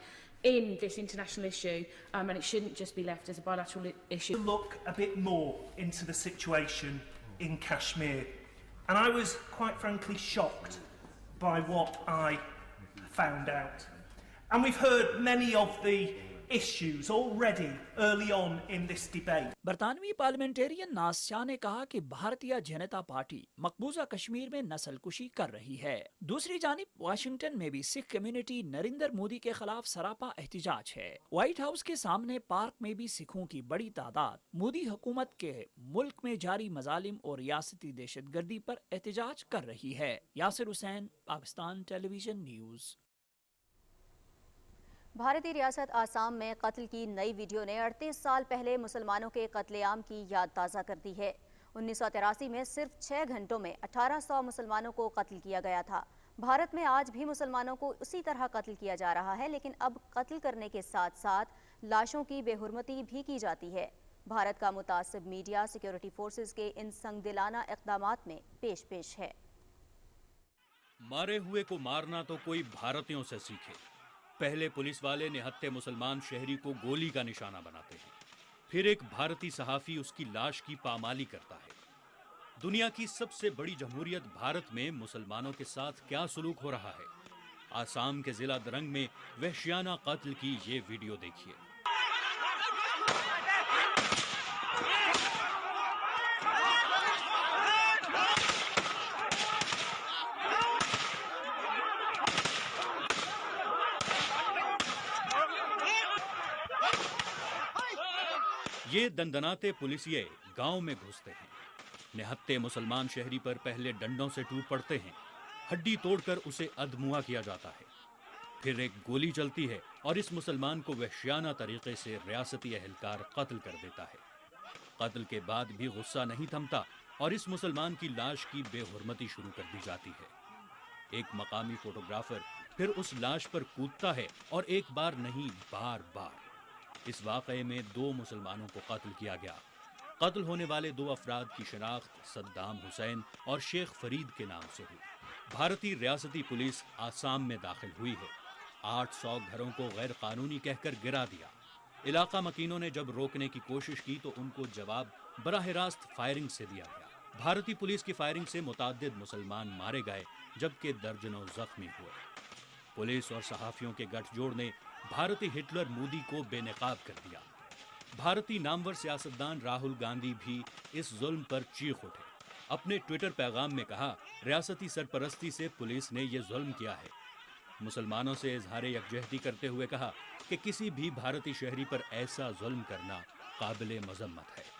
in this international issue, and it shouldn't just be left as a bilateral issue. Look a bit more into the situation in Kashmir, and I was quite frankly shocked by what I found out. And we've heard many of the issues already early on in this debate. बरतानवी parliamentarian Naz Shah ने कहा कि Bharatiya Janata party मकबूजा Kashmir में नस्लकुशी कर रही है। दूसरी जानिब वाशिंगटन में भी सिख कम्युनिटी नरेंद्र मोदी के खिलाफ सरापा एहतिजाज है। व्हाइट हाउस के सामने पार्क में भी सिखों की बड़ी तादाद मोदी हुकूमत के मुल्क में जारी मजालिम और रियासती दहशतगर्दी पर एहतिजाज कर रही है। Yasir Hussain, Pakistan television news. भारतीय रियासत आसाम में कत्ल की नई वीडियो ने 38 साल पहले मुसलमानों के कत्लेआम की याद ताज़ा कर दी है। 1983 में सिर्फ 6 घंटों में 1800 मुसलमानों को कत्ल किया गया था। भारत में आज भी मुसलमानों को उसी तरह कत्ल किया जा रहा है, लेकिन अब कत्ल करने के साथ साथ लाशों की बेहुरमती भी की जाती है। भारत का मुतासिब मीडिया सिक्योरिटी फोर्सेस के इन संगदिलाना इक़दामात में पेश है। मारे हुए को मारना तो कोई भारतीयों से सीखे। पहले पुलिस वाले निहत्थे मुसलमान शहरी को गोली का निशाना बनाते हैं, फिर एक भारतीय सहाफी उसकी लाश की पामाली करता है। दुनिया की सबसे बड़ी जमहूरियत भारत में मुसलमानों के साथ क्या सलूक हो रहा है? आसाम के जिला दरंग में वहशियाना कत्ल की ये वीडियो देखिए। ये दंदनाते पुलिसिये गांव में घुसते हैं, निहत्थे मुसलमान शहरी पर पहले डंडों से टूट पड़ते हैं, हड्डी तोड़कर उसे अधमुआ किया जाता है, फिर एक गोली चलती है और इस मुसलमान को वहशियाना तरीके से रियासती एहलकार कत्ल कर देता है। कत्ल के बाद भी गुस्सा नहीं थमता और इस मुसलमान की लाश की बेहुरमती शुरू कर दी जाती है। एक मकामी फोटोग्राफर फिर उस लाश पर कूदता है और एक बार नहीं बार बार। इस वाक़ये में 2 मुसलमानों को कत्ल किया गया। कत्ल होने वाले 2 अफराद की शिनाख्त सद्दाम हुसैन और शेख फरीद के नाम से हुई। भारतीय रियासती पुलिस आसाम में दाखिल हुई है। 800 घरों को गैर कानूनी कहकर गिरा दिया। इलाका मकीनों ने जब रोकने की कोशिश की तो उनको जवाब बराह रास्त फायरिंग से दिया गया। भारतीय पुलिस की फायरिंग से मुताद्दिद मुसलमान मारे गए जबकि दर्जनों जख्मी हुए। पुलिस और सहाफियों के गठजोड़ ने भारतीय हिटलर मोदी को बेनकाब कर दिया। भारतीय नामवर सियासतदान राहुल गांधी भी इस जुल्म पर चीख उठे। अपने ट्विटर पैगाम में कहा, रियासती सरपरस्ती से पुलिस ने ये जुल्म किया है। मुसलमानों से इजहार यकजहती करते हुए कहा कि किसी भी भारतीय शहरी पर ऐसा जुल्म करना काबिले मजम्मत है।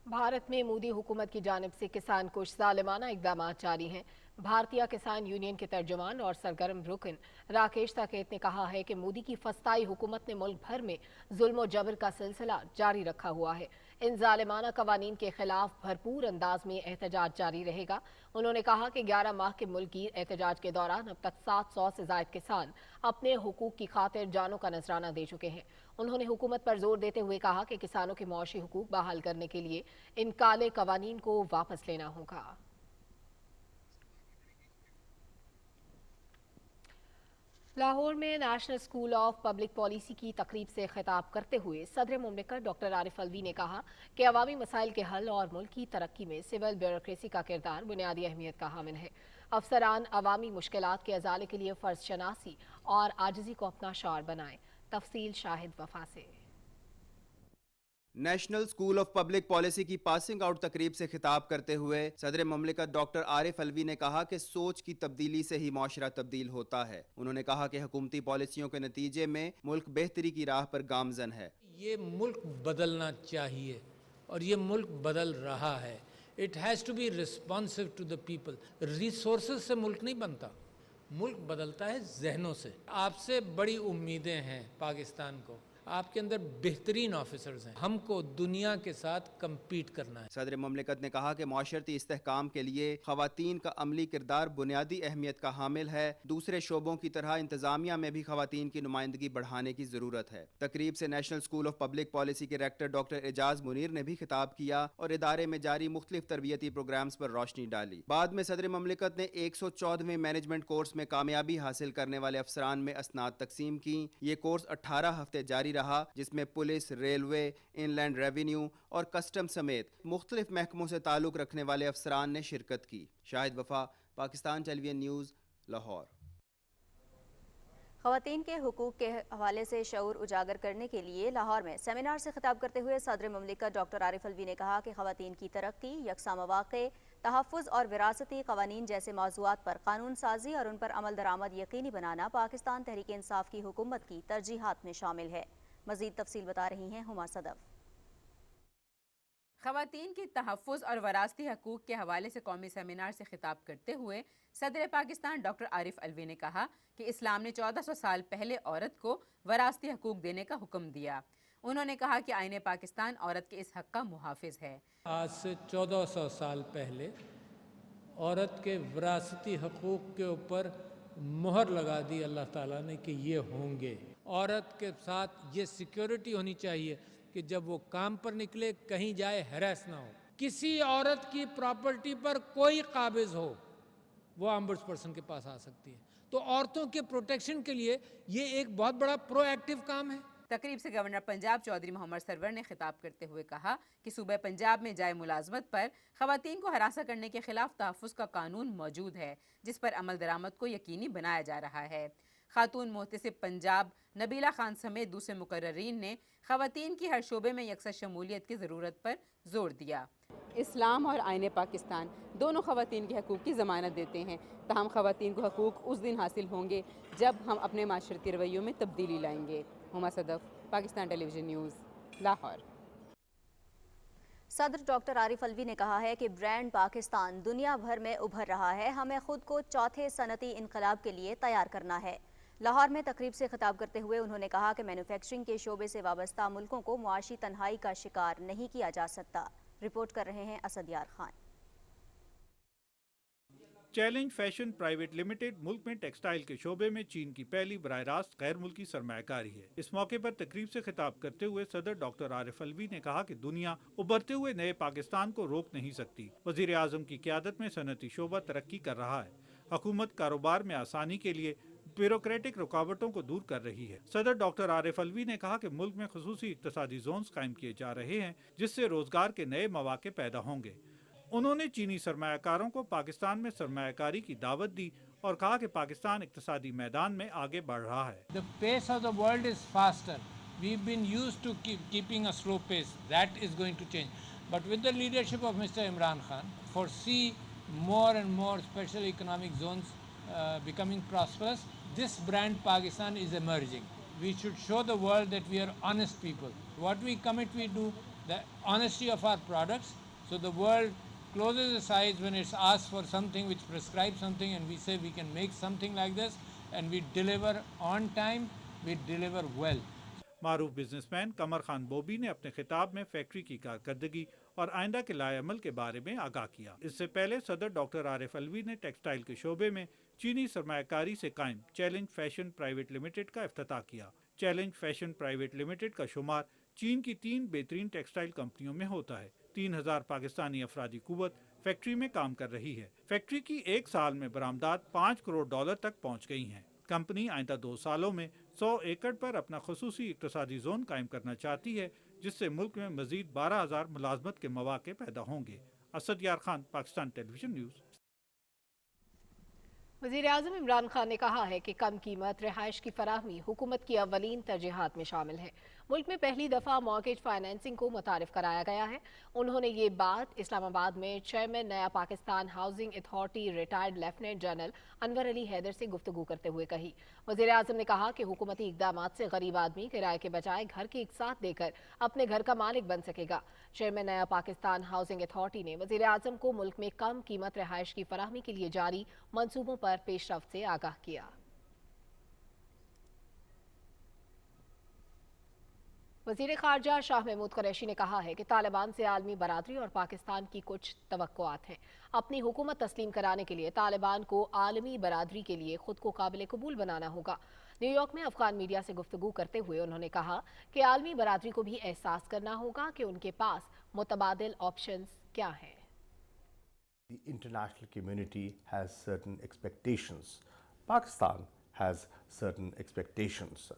भारत में मोदी हुकूमत की जानिब से किसान कुछ ज़ालिमाना इक़दाम जारी हैं। भारतीय किसान यूनियन के तर्जुमान और सरगर्म रुकन राकेश साकेत ने कहा है कि मोदी की फस्ताई हुकूमत ने मुल्क भर में जुल्म और जबर का सिलसिला जारी रखा हुआ है। इन जालिमाना कवानीन के खिलाफ भरपूर अंदाज में एहतजाज जारी रहेगा। उन्होंने कहा कि 11 माह के मुल्की एहतजाज के दौरान अब तक 700 से ज्यादा किसान अपने हुकूक की खातिर जानों का नजराना दे चुके हैं। उन्होंने हुकूमत पर जोर देते हुए कहा कि किसानों के मौशी हुकूक बहाल करने के लिए इन काले कवानीन को वापस लेना होगा। लाहौर में national school of public policy की तकरीब से खिताब करते हुए सदर मुमलिकत डॉक्टर आरिफ अलवी ने कहा कि अवामी मसाइल के हल और मुल्क की तरक्की में सिविल ब्यूरोक्रेसी का किरदार बुनियादी अहमियत का हामिल है। अफसरान अवामी मुश्किलात के अजाले के लिए फ़र्ज शनासी और आजिज़ी को अपना शार बनाएं। तफसील शाहिद वफा से। National school of public policy की पासिंग आउट तकरीब से खिताब करते हुए सदर मुमलिकत डॉक्टर आरिफ अलवी ने कहा कि सोच की तब्दीली से ही माशरा तब्दील होता है। उन्होंने कहा कि हुकूमती पॉलिसियों के नतीजे में मुल्क बेहतरी की राह पर गामजन है। ये मुल्क बदलना चाहिए और ये मुल्क बदल रहा है। It has to be responsive to the people. Resources से मुल्क नहीं बनता, मुल्क बदलता है जहनों से। आपसे बड़ी उम्मीदें हैं पाकिस्तान को, आपके अंदर बेहतरीन ऑफिसर्स हैं, हमको दुनिया के साथ कम्पीट करना है। सदर मुमलिकत ने कहा कि माशरती इस्तेहकाम के लिए खवातीन का अमली किरदार बुनियादी अहमियत का हामिल है। दूसरे शोबों की तरह इंतजामिया में भी खवातीन की नुमाइंदगी बढ़ाने की जरूरत है। तकरीब से national school of public policy के डायरेक्टर डॉक्टर एजाज मुनीर ने भी खिताब किया और इदारे में जारी मुख्तलिफ तरबियती प्रोग्राम्स पर रोशनी डाली। बाद में सदर मुमलिकत ने 114वें मैनेजमेंट कोर्स में कामयाबी हासिल करने वाले अफसरान में असनाद तकसीम की। ये कोर्स 18 हफ्ते जारी रहा, जिसमें पुलिस, रेलवे, इनलैंड रेवेन्यू और कस्टम समेत मुख्तलिफ महकमों से ताल्लुक रखने वाले अफसरान ने शिरकत की। शाहिद वफा, पाकिस्तान टेलीविजन न्यूज़, लाहौर। ख़वातीन के हुकूक के हवाले से शऊर उजागर करने के लिए लाहौर में सेमिनार से खिताब करते हुए सदर मुमलिकत डॉक्टर आरिफ अलवी ने कहा कि ख़वातीन की तरक्की, यकसा मौक़े, तहफ़्फ़ुज़ और विरासती क़वानीन जैसे मौज़ूआत पर कानून साजी और उन पर अमल दरामद यकीनी बनाना पाकिस्तान तहरीक इंसाफ की हुकूमत की तरजीहात में शामिल है। मज़ीद तफसील बता रही हैं हुमा सदफ। ख़वातीन की तहफ़्फ़ुज़ और वरासती हकूक़ के हवाले से कौमी सेमिनार से खिताब करते हुए सदर पाकिस्तान डॉक्टर आरिफ अलवी ने कहा कि इस्लाम ने 1400 साल पहले औरत को वरासती हकूक़ देने का हुक्म दिया। उन्होंने कहा कि आईने पाकिस्तान औरत के इस हक़ का मुहाफ़िज़ है। आज से 1400 साल पहले औरत के वरासती हकूक़ के ऊपर मोहर लगा दी अल्लाह ताला ने कि ये होंगे। औरत के साथ ये सिक्योरिटी होनी चाहिए कि जब वो काम पर निकले कहीं जाए हैरेस ना हो। किसी औरत की प्रॉपर्टी पर कोई काबिज हो वो ऑम्बुड्सपर्सन के पास आ सकती है। तो औरतों के प्रोटेक्शन के लिए ये एक बहुत बड़ा प्रोएक्टिव काम है। तकरीब से गवर्नर पंजाब चौधरी मोहम्मद सरवर ने खिताब करते हुए कहा कि सूबे पंजाब में जाए मुलाजमत पर ख़वातीन को हरासा करने के खिलाफ तहफ़्फ़ुज़ का कानून मौजूद है, जिस पर अमल दरामद को यकीनी बनाया जा रहा है। खातून मोहतसिब पंजाब नबीला खान समेत दूसरे मुकर्ररीन ने ख़वातीन की हर शोबे में यकसा शमूलियत की ज़रूरत पर जोर दिया। इस्लाम और आईने पाकिस्तान दोनों ख़वातीन के हकूक़ की ज़मानत देते हैं, तहम ख़वातीन को हकूक़ उस दिन हासिल होंगे जब हम अपने माशरती रवैयों में तब्दीली लाएंगे। Huma Sadaf, Pakistan television news, Lahore. सदर डॉक्टर आरिफ अलवी ने कहा है कि ब्रांड पाकिस्तान दुनिया भर में उभर रहा है, हमें खुद को चौथे सनती इनकलाब के लिए तैयार करना है। लाहौर में तकरीब से खिताब करते हुए उन्होंने कहा कि मैन्युफैक्चरिंग के शोबे से वाबस्ता मुल्कों को मुआशी तन्हाई का शिकार नहीं किया जा सकता। रिपोर्ट कर रहे हैं असद यार Khan. Challenge fashion private limited मुल्क में टेक्सटाइल के शोबे में चीन की पहली बराह रास्त गैर मुल्की सरमायाकारी है। इस मौके पर तकरीब से खिताब करते हुए सदर डॉक्टर आरिफ अलवी ने कहा कि दुनिया उभरते हुए नए पाकिस्तान को रोक नहीं सकती। वजीर आजम की क़यादत में सनती शोबा तरक्की कर रहा है। हुकूमत कारोबार में आसानी के लिए ब्यूरोक्रेटिक रुकावटों को दूर कर रही है। सदर डॉक्टर आरिफ अलवी ने कहा कि मुल्क में खुसूसी इक्तसादी जोन्स कायम किए जा रहे हैं, जिससे रोजगार के नए मौके पैदा होंगे। उन्होंने चीनी सरमायाकारों को पाकिस्तान में सरमायाकारी की दावत दी और कहा कि पाकिस्तान इक्तसादी मैदान में आगे बढ़ रहा है। The pace of the world is faster. We've been used to keeping a slow pace. That is going to change. But with the leadership of Mr. Imran Khan, foresee more and more special economic zones becoming prosperous. This brand Pakistan is emerging. We should show the world that we are honest people. What we commit, we do. The honesty of our products. So the world closes its eyes when it's asked for something which prescribes something, and we say we can make something like this, and we deliver on time, we deliver well. معروف businessman कमर खान बोबी ने अपने खिताब में factory की कारकर्दगी और आइंदा के लाएअमल के बारे में आगाह किया। इससे पहले सदर डॉक्टर आरिफ अलवी ने टेक्सटाइल के शोबे में चीनी सरमायाकारी से कायम चैलेंज फैशन प्राइवेट लिमिटेड का इफ्तिताह किया। चैलेंज फैशन प्राइवेट लिमिटेड का शुमार चीन की 3 बेहतरीन टेक्सटाइल कंपनियों में होता है। 3000 पाकिस्तानी अफरादी कुव्वत फैक्ट्री में काम कर रही है। फैक्ट्री की एक साल में बरामदात $5 करोड़ तक पहुँच गई हैं। कंपनी आइंदा 2 सालों में 100 एकड़ पर अपना खसूसी इक्तसादी जोन कायम करना चाहती है, जिससे मुल्क में मजीद 12,000 मुलाजमत के मौके पैदा होंगे। असद यार खान, पाकिस्तान टेलीविजन न्यूज़। वज़ीर-ए-आज़म इमरान खान ने कहा है कि कम कीमत रिहाइश की फराहमी हुकूमत की अव्वलीन तरजीहात में शामिल है। मुल्क में पहली दफ़ा मॉर्गेज फाइनेंसिंग को मुतारिफ कराया गया है। उन्होंने ये बात इस्लामाबाद में chairman Naya Pakistan housing authority retired lieutenant general Anwar Ali Haider से गुफ्तगू करते हुए कही। वज़ीर-ए-आज़म ने कहा कि हुकूमती इक़दामात से गरीब आदमी किराए के बजाय घर की एक साथ देकर अपने घर का मालिक बन सकेगा। Chairman Naya Pakistan housing authority ने वज़ीर-ए-आज़म को मुल्क में कम कीमत रिहाइश की फराहमी के लिए जारी मंसूबों पर पेशरफ्त से आगाह किया। वज़ीर ख़ारजा शाह महमूद कुरैशी ने कहा है कि तालिबान से आलमी बरादरी और पाकिस्तान की कुछ तवक्कुआत हैं। अपनी हुकूमत तस्लीम कराने के लिए तालिबान को आलमी बरादरी के लिए खुद को काबिल कबूल बनाना होगा। न्यूयॉर्क में अफगान मीडिया से गुफ्तगू करते हुए उन्होंने कहा कि आलमी बरादरी को भी एहसास करना होगा कि उनके पास मुतबादिल ऑप्शंस क्या हैं। The international community has certain expectations. Pakistan has certain expectations.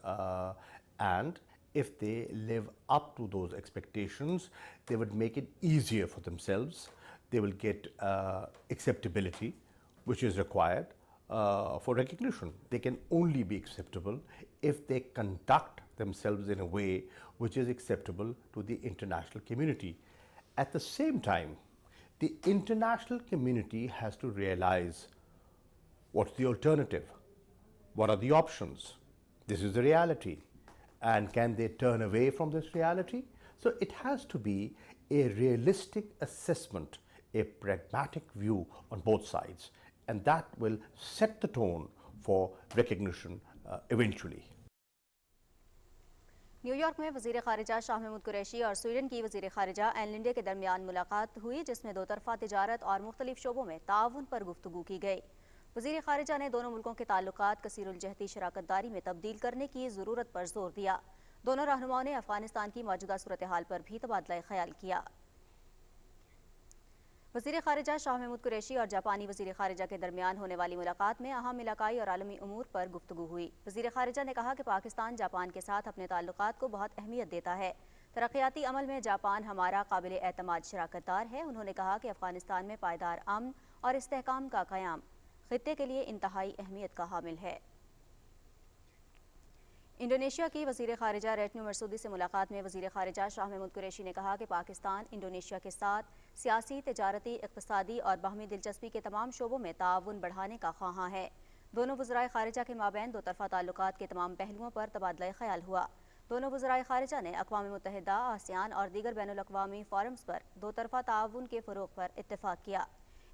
And if they live up to those expectations, they would make it easier for themselves. They will get acceptability, which is required for recognition. They can only be acceptable if they conduct themselves in a way which is acceptable to the international community. At the same time, the international community has to realize what's the alternative, what are the options. This is the reality, and can they turn away from this reality? So it has to be a realistic assessment, a pragmatic view on both sides, and that will set the tone for recognition eventually. New York में वज़ीर ख़ारिजा शाह महमूद कुरैशी और Sweden की वज़ीर ख़ारिजा N Linde के दरमियान मुलाकात हुई, जिसमें दो तरफ़ा तिजारत और मुख्तलिफ शोबों में ताउन पर गुफ्तगू की गई। वज़ीर ख़ारिजा ने दोनों मुल्कों के ताल्लुकात कसीरुल-जहती शराकतदारी में तब्दील करने की ज़रूरत पर जोर दिया। दोनों रहनुमाओं ने अफ़गानिस्तान की मौजूदा सूरत हाल पर भी तबादला ख्याल किया। वज़ीर ख़ारिजा शाह महमूद कुरैशी और जापानी वज़ीर ख़ारिजा के दरमियान होने वाली मुलाकात में अहम इलाकाई और आलमी उमूर पर गुफ्तगू हुई। वज़ीर ख़ारिजा ने कहा कि पाकिस्तान जापान के साथ अपने ताल्लुकात को बहुत अहमियत देता है। तरक्याती अमल में जापान हमारा काबिल एतमाद शराकतदार है। उन्होंने कहा कि अफ़गानिस्तान में पायदार अमन और इस्तेहकाम का क़याम ख़ित्ते के लिए इंतहाई अहमियत का हामिल है। इंडोनेशिया की वज़ीर ख़ारिजा रेटनो मरसूदी से मुलाकात में वज़ीर ख़ारिजा शाह महमूद कुरैशी ने कहा कि पाकिस्तान इंडोनेशिया के साथ सियासी, तिजारती, इक़्तिसादी और बाहमी दिलचस्पी के तमाम शोबों में ताउन बढ़ाने का ख्वाहां है। दोनों वज़राए ख़ारिजा के माबैन दो तरफ़ा ताल्लुकात के तमाम पहलुओं पर तबादला ख्याल हुआ। दोनों वज़राए ख़ारिजा ने अक़वाम मुत्तहिदा, आसियान और दीगर बैनुल-अक़वामी फ़ोरम्स पर दो तरफ़ा ताउन के फ़रोग़ पर इत्तेफ़ाक़ किया।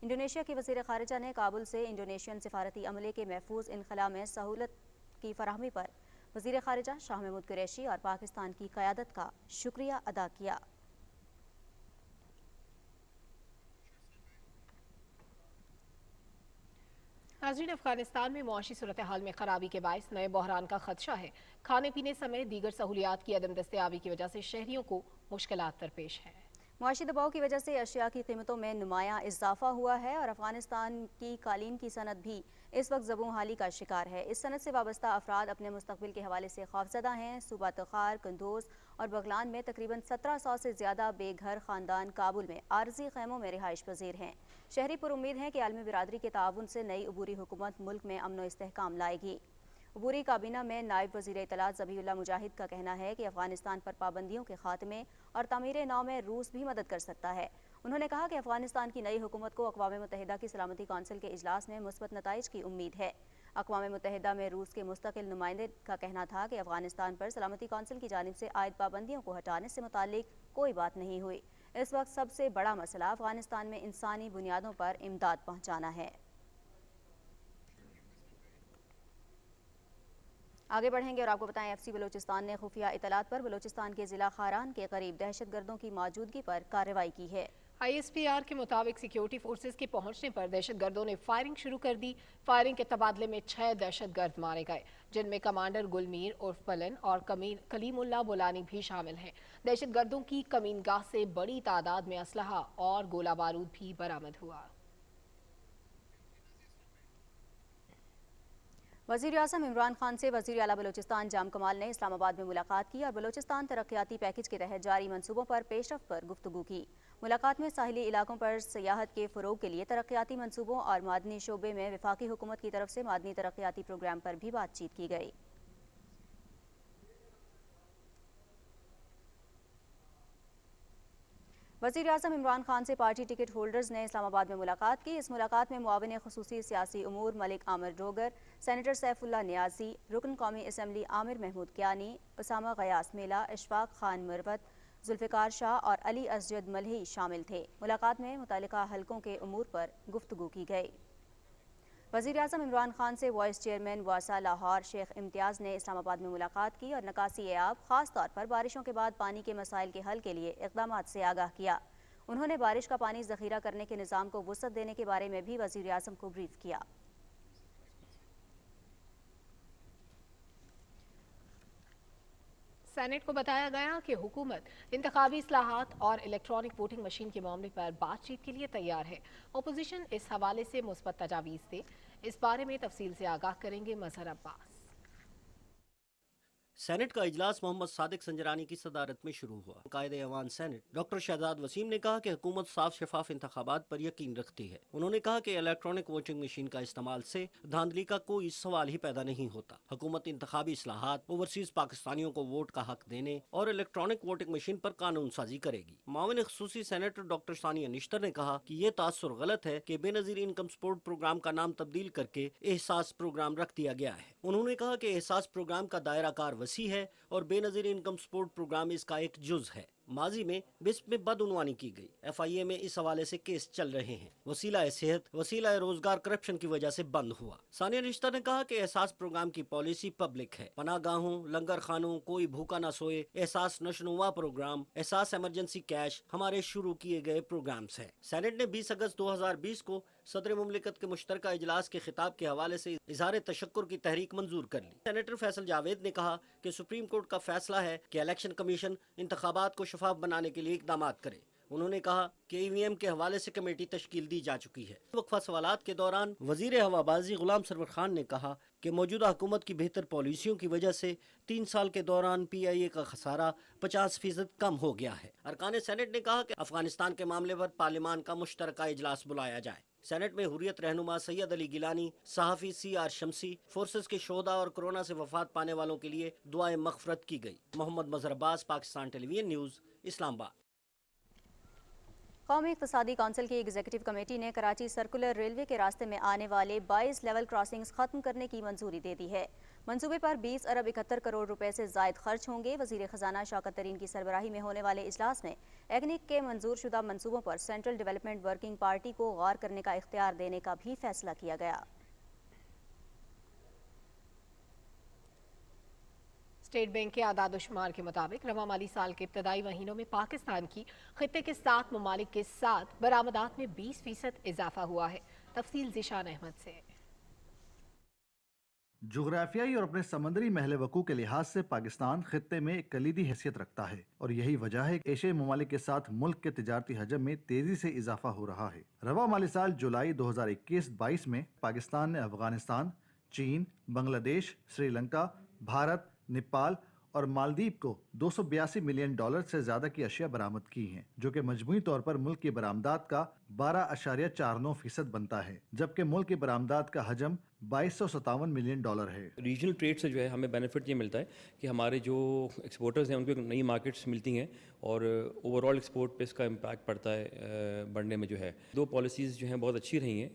इंडोनेशिया की वज़ीर ख़ारिजा ने काबुल से इंडोनेशियन सिफारती अमले के महफूज इनखला में सहूलत की फराहमी पर वज़ीर ख़ारिजा शाह महमूद कुरैशी और पाकिस्तान की क़यादत का शुक्रिया अदा किया। नाज़रीन, अफगानिस्तान में मुआशी सूरत हाल में खराबी के बायस नए बहरान का खदशा है। खाने पीने समेत दीगर सहूलियात की अदम दस्तयाबी की वजह से शहरियों को मुश्किलात दरपेश है। मुआशी दबाव की वजह से अशिया की कीमतों में नुमायां इजाफा हुआ है और अफगानिस्तान की कालीन की सनत भी इस वक्त ज़बूं हाली का शिकार है। इस सनत से वाबस्ता अफराद अपने मुस्तकबिल के हवाले से खौफजदा हैं। सूबा तखार, कंदोज और बगलान में तकरीबन 1700 से ज़्यादा बेघर ख़ानदान काबुल में आर्जी खैमों में रिहाइश पजीर हैं। शहरी पर उम्मीद हैं कि आलमी बिरादरी के ताउन से नई अबूरी हुकूमत मुल्क में अमन व इस्तेहकाम लाएगी। अबूरी काबीना में नायब वज़ीर इत्तलात ज़बीहुल्लाह मुजाहिद का कहना है कि अफगानिस्तान पर पाबंदियों के खात्मे और तामीर नौ में रूस भी मदद कर सकता है। उन्होंने कहा कि अफगानिस्तान की नई हुकूमत को अक़वाम मुत्तहिदा की सलामती कौंसिल के इजलास में मुस्बत नताइज की उम्मीद है। अक़वाम मुत्तहिदा में रूस के मुस्तकिल नुमाइंदे का कहना था कि अफगानिस्तान पर सलामती कौंसिल की जानिब से आयद पाबंदियों को हटाने से मुताल्लिक कोई बात नहीं हुई। इस वक्त सबसे बड़ा मसला अफगानिस्तान में इंसानी बुनियादों पर इमदाद पहुँचाना है। आगे बढ़ेंगे और आपको बताएं FC बलूचिस्तान ने खुफिया इतलात पर बलूचिस्तान के ज़िला खारान के करीब दहशत गर्दों की मौजूदगी पर कार्रवाई की है। ISPR के मुताबिक सिक्योरिटी फोर्सेस के पहुंचने पर दहशत गर्दों ने फायरिंग शुरू कर दी। फायरिंग के तबादले में 6 दहशत गर्द मारे गए, जिनमें कमांडर गुलमीर उर्फ पलन और कलीमुल्लाह बोलानी भी शामिल हैं। दहशत गर्दों की कमीनगाह से बड़ी तादाद में असलहा और गोला बारूद भी बरामद हुआ। वज़ीर-ए-आज़म इमरान खान से वज़ीर आला बलूचिस्तान जाम कमाल ने इस्लामाबाद में मुलाकात की और बलूचिस्तान तरक्याती पैकेज के तहत जारी मंसूबों पर पेशरफ्त पर गुफ्तगू की। मुलाकात में साहिली इलाकों पर सियाहत के फ़रोग के लिए तरक्याती मंसूबों और मादनी शोबे में वफाकी हुकूमत की तरफ से मादनी तरक्याती प्रोग्राम पर भी बातचीत की गई। वज़ीर-ए-आज़म इमरान खान से पार्टी टिकट होल्डर्स ने इस्लामाबाद में मुलाकात की। इस मुलाकात में मुआविन ख़ुसूसी सियासी उमूर मलिक आमिर डोगर, सेनेटर सैफुल्लाह नियाज़ी, रुकन कौमी असम्बली आमिर महमूद कियानी, उसामा गयास मेला, इशफाक खान मरवत, जुल्फ़िकार शाह और अली असजद मलही शामिल थे। मुलाकात में मुतल्लिका हलकों के उमूर पर गुफ्तगू की गई। वज़ीर-ए-आज़म इमरान खान से वाइस चेयरमैन वासा लाहौर शेख इम्तियाज़ ने इस्लामाबाद में मुलाकात की और नकासी आब ख़ास तौर पर बारिशों के बाद पानी के मसाइल के हल के लिए इक़दामात से आगाह किया। उन्होंने बारिश का पानी ज़ख़ीरा करने के निज़ाम को वुसअत देने के बारे में भी वज़ीर-ए-आज़म को ब्रीफ किया। सेनेट को बताया गया कि हुकूमत इंतखाबी इस्लाहात और इलेक्ट्रॉनिक वोटिंग मशीन के मामले पर बातचीत के लिए तैयार है। अपोजिशन इस हवाले से मुस्बत तजावीज़ दे, इस बारे में तफसील से आगाह करेंगे मजहर अब्बास। सेनेट का इजलास मोहम्मद सादिक संजरानी की सदारत में शुरू हुआ। कायदे अवान सेनेट डॉक्टर शहजाद वसीम ने कहा कि हुकूमत साफ शफाफ इंतखाबात पर यकीन रखती है। उन्होंने कहा कि इलेक्ट्रॉनिक वोटिंग मशीन का इस्तेमाल से धांधली का कोई सवाल ही पैदा नहीं होता। हुकूमत इंतखाबी इस्लाहात, ओवरसीज पाकिस्तानियों को वोट का हक देने और इलेक्ट्रॉनिक वोटिंग मशीन पर कानून साजी करेगी। माविन ख़ुसूसी सेनेटर डॉक्टर सानिया निश्तर ने कहा कि ये तासुर गलत है कि बेनज़ीर इनकम सपोर्ट प्रोग्राम का नाम तब्दील करके एहसास प्रोग्राम रख दिया गया है। उन्होंने कहा कि एहसास प्रोग्राम का दायरा कार वसी है और बेनज़ीर इनकम सपोर्ट प्रोग्राम इसका एक जुज है। माजी में बिस्प में बदउनवानी की गई। FIA में इस हवाले से केस चल रहे हैं। वसीला सेहत, वसीला रोजगार करप्शन की वजह से बंद हुआ। सानिया निश्तर ने कहा कि एहसास प्रोग्राम की पॉलिसी पब्लिक है। पनागाहों, लंगर खानों, कोई भूखा ना सोए, एहसास नशनुमा प्रोग्राम, एहसास इमरजेंसी कैश हमारे शुरू किए गए प्रोग्राम्स हैं। सेनेट ने 20 अगस्त 2020 को सदर मुमलिकत के मुश्तरका इजलास के खिताब के हवाले से इजहार तशक्कुर की तहरीक मंजूर कर ली। सेनेटर फैसल जावेद ने कहा कि सुप्रीम कोर्ट का फैसला है कि इलेक्शन कमीशन इंतखाबात को शफाफ बनाने के लिए इकदामात करे। उन्होंने कहा कि EVM के हवाले से कमेटी तश्कील दी जा चुकी है। वक्फा सवालात के दौरान वजीर हवाबाजी गुलाम सरवर खान ने कहा कि मौजूदा हुकूमत की बेहतर पॉलिसियों की वजह से 3 साल के दौरान PIA का खसारा 50% कम हो गया है। अरकान सेनेट ने कहा कि अफगानिस्तान के मामले पर पार्लिमान का मुश्तरका इजलास बुलाया जाए। सेनेट में हुर्रियत रहनुमा सैयद अली गिलानी, सहाफ़ी CR शमसी, फोर्सेस के शोहदा और कोरोना से वफात पाने वालों के लिए दुआए मग़फ़रत की गई। Mohammad Mazhar Abbas, Pakistan television news, Islamabad. कौमी इक़्तिसादी कौंसिल की एग्जीक्यूटिव कमेटी ने कराची सर्कुलर रेलवे के रास्ते में आने वाले 22 लेवल क्रॉसिंग्स खत्म करने की मंजूरी दे दी है। मंसूबे पर 20 अरब 71 करोड़ रुपए से ज़ायद खर्च होंगे। वज़ीर ख़जाना शौकत तरीन की सरबराही में होने वाले इजलास में एग्निक के मंजूर शुदा मंसूबों पर सेंट्रल डेवलपमेंट वर्किंग पार्टी को गौर करने का इख्तियार देने का भी फैसला किया गया। स्टेट बैंक के आदाद-ओ-शुमार के मुताबिक रवा माली साल के इब्तदाई महीनों में पाकिस्तान की खित्ते के 7 ममालिक के साथ बरामदात में 20% इजाफा हुआ है। तफसील ज़िशान अहमद से। जुग्राफियाई और अपने समंदरी महल वकू के लिहाज से पाकिस्तान खित्ते में एक कलीदी हैसियत रखता है और यही वजह है कि एशियाई ममालिक के साथ मुल्क के तिजारती हजम में तेजी से इजाफा हो रहा है। रवा माली साल जुलाई 2021-22 में पाकिस्तान ने अफगानिस्तान, चीन, बांग्लादेश, श्रीलंका, भारत, नेपाल और मालदीव को $282 मिलियन से ज्यादा की अशिया बरामद की हैं, जो कि मजमूई तौर पर मुल्क की बरामदात का 12.49% बनता है, जबकि मुल्क की बरामदात का हजम $2257 मिलियन है। रीजनल ट्रेड से जो है हमें बेनिफिट ये मिलता है कि हमारे जो एक्सपोर्टर्स हैं उनको नई मार्केट्स मिलती हैं और ओवरऑल एक्सपोर्ट पे इसका इम्पैक्ट पड़ता है बढ़ने में। जो है 2 पॉलिसीज़ जो हैं बहुत अच्छी रही हैं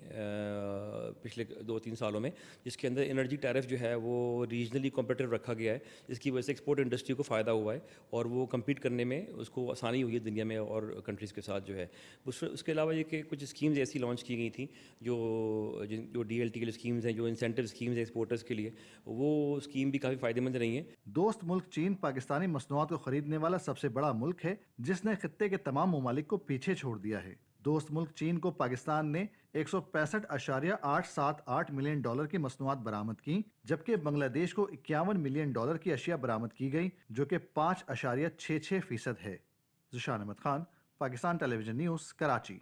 पिछले 2-3 सालों में, जिसके अंदर एनर्जी टैरिफ जो है वो रीजनली कॉम्पिटिटिव रखा गया है, जिसकी वजह से एक्सपोर्ट इंडस्ट्री को फ़ायदा हुआ है और वो कम्पीट करने में उसको आसानी हुई है दुनिया में और कंट्रीज़ के साथ जो है। उसके अलावा ये है कि कुछ स्कीम्स ऐसी लॉन्च की गई थी जो DLT के लिए स्कीम्स हैं, जो इंसेंटिव स्कीम्स हैं एक्सपोर्टर्स के लिए, वो स्कीम भी काफ़ी फ़ायदेमंद रही हैं। दोस्त मुल्क चीन पाकिस्तानी मसनूआत को खरीदने वाला सबसे बड़ा मुल्क है, जिसने खित्ते के तमाम ममालिक को पीछे छोड़ दिया है। दोस्त मुल्क चीन को पाकिस्तान ने 165.878 मिलियन डॉलर की मसनूआत बरामद की, जबकि बांग्लादेश को 51 मिलियन डॉलर की अशिया बरामद की गई, जो कि 5.66% है। Zeeshan Ahmed Khan, Pakistan television news, Karachi.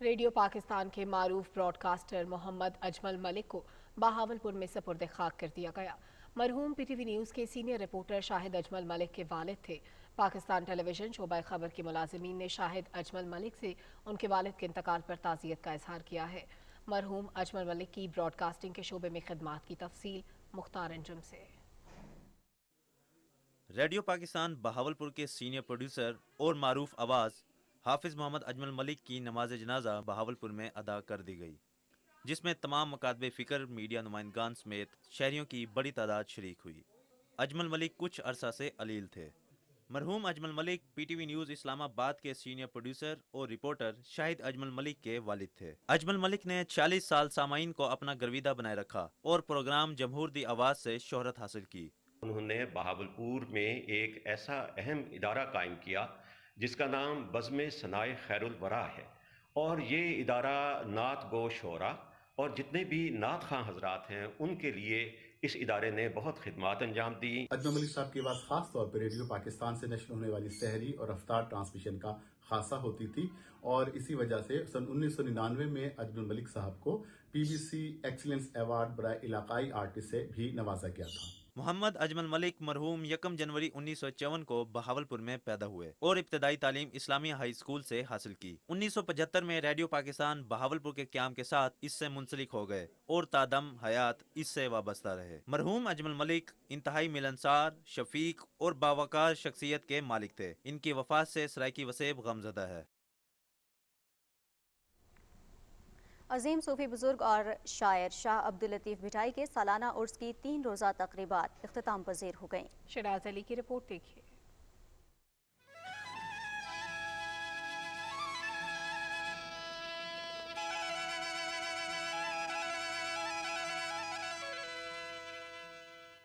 Radio Pakistan के मारूफ ब्रॉडकास्टर मोहम्मद अजमल मलिक को बहावलपुर में सपुर्द खाक कर दिया गया। मरहूम PTV न्यूज़ के सीनियर रिपोर्टर शाहिद अजमल मलिक के वालिद थे। पाकिस्तान टेलीविजन शोबा खबर के मुलाजिमीन ने शाहिद अजमल मलिक से उनके वालिद के इंतकाल पर ताज़ियत का इजहार किया है। मरहूम अजमल मलिक की ब्रॉडकास्टिंग के शोबे में खिदमात की तफसील मुख्तार अंजुम से। रेडियो पाकिस्तान बहावलपुर के सीनियर प्रोड्यूसर और मारूफ आवाज़ हाफिज़ मोहम्मद अजमल मलिक की नमाज जनाजा बहावलपुर में अदा कर दी गई, जिसमें तमाम मकातबे फ़िक्र, मीडिया नुमाइंदगान समेत शहरियों की बड़ी तादाद शरीक हुई। अजमल मलिक कुछ अरसा से अलील थे। मरहूम अजमल मलिक PTV न्यूज़ इस्लामाबाद के सीनियर प्रोड्यूसर और रिपोर्टर शाहिद अजमल मलिक के वालिद थे। अजमल मलिक ने 40 साल सामाईन को अपना गर्विदा बनाए रखा और प्रोग्राम जमहूर दी आवाज़ से शोहरत हासिल की। उन्होंने बहावलपुर में एक ऐसा अहम इदारा कायम किया जिसका नाम बज़्म सनाए खैरुल वरा है, और ये इदारा नात गो शोरा और जितने भी नात खां हजरात हैं उनके लिए इस इदारे ने बहुत खिदमात अंजाम दी। अजमल मलिक साहब की आवाज़ खास तौर पर रेडियो पाकिस्तान से नश्र होने वाली सहरी और रफ्तार ट्रांसमिशन का खासा होती थी, और इसी वजह से सन 1999 में अजमल मलिक साहब को PBC एक्सीलेंस अवार्ड बराए इलाकाई आर्टिस्ट से भी नवाजा गया था। मोहम्मद अजमल मलिक मरहूम 1 जनवरी 1954 को बहावलपुर में पैदा हुए और इब्तदाई तालीम इस्लामिया हाई स्कूल से हासिल की। 1975 में रेडियो पाकिस्तान बहावलपुर के क़याम के साथ इससे मुंसलिक हो गए और तादम हयात इससे वाबस्ता रहे। मरहूम अजमल मलिक इंतहाई मिलनसार, शफीक और बावकार शख्सियत के मालिक थे। इनकी वफात से सराइकी वसेब गमज़दा है। अजीम सूफी बुजुर्ग और शायर शाह अब्दुल लतीफ़ भिटाई के सालाना उर्स की 3 रोज़ा तकरीबात इख्तिताम पज़ीर हो गईं। शराज अली की रिपोर्ट देखिए।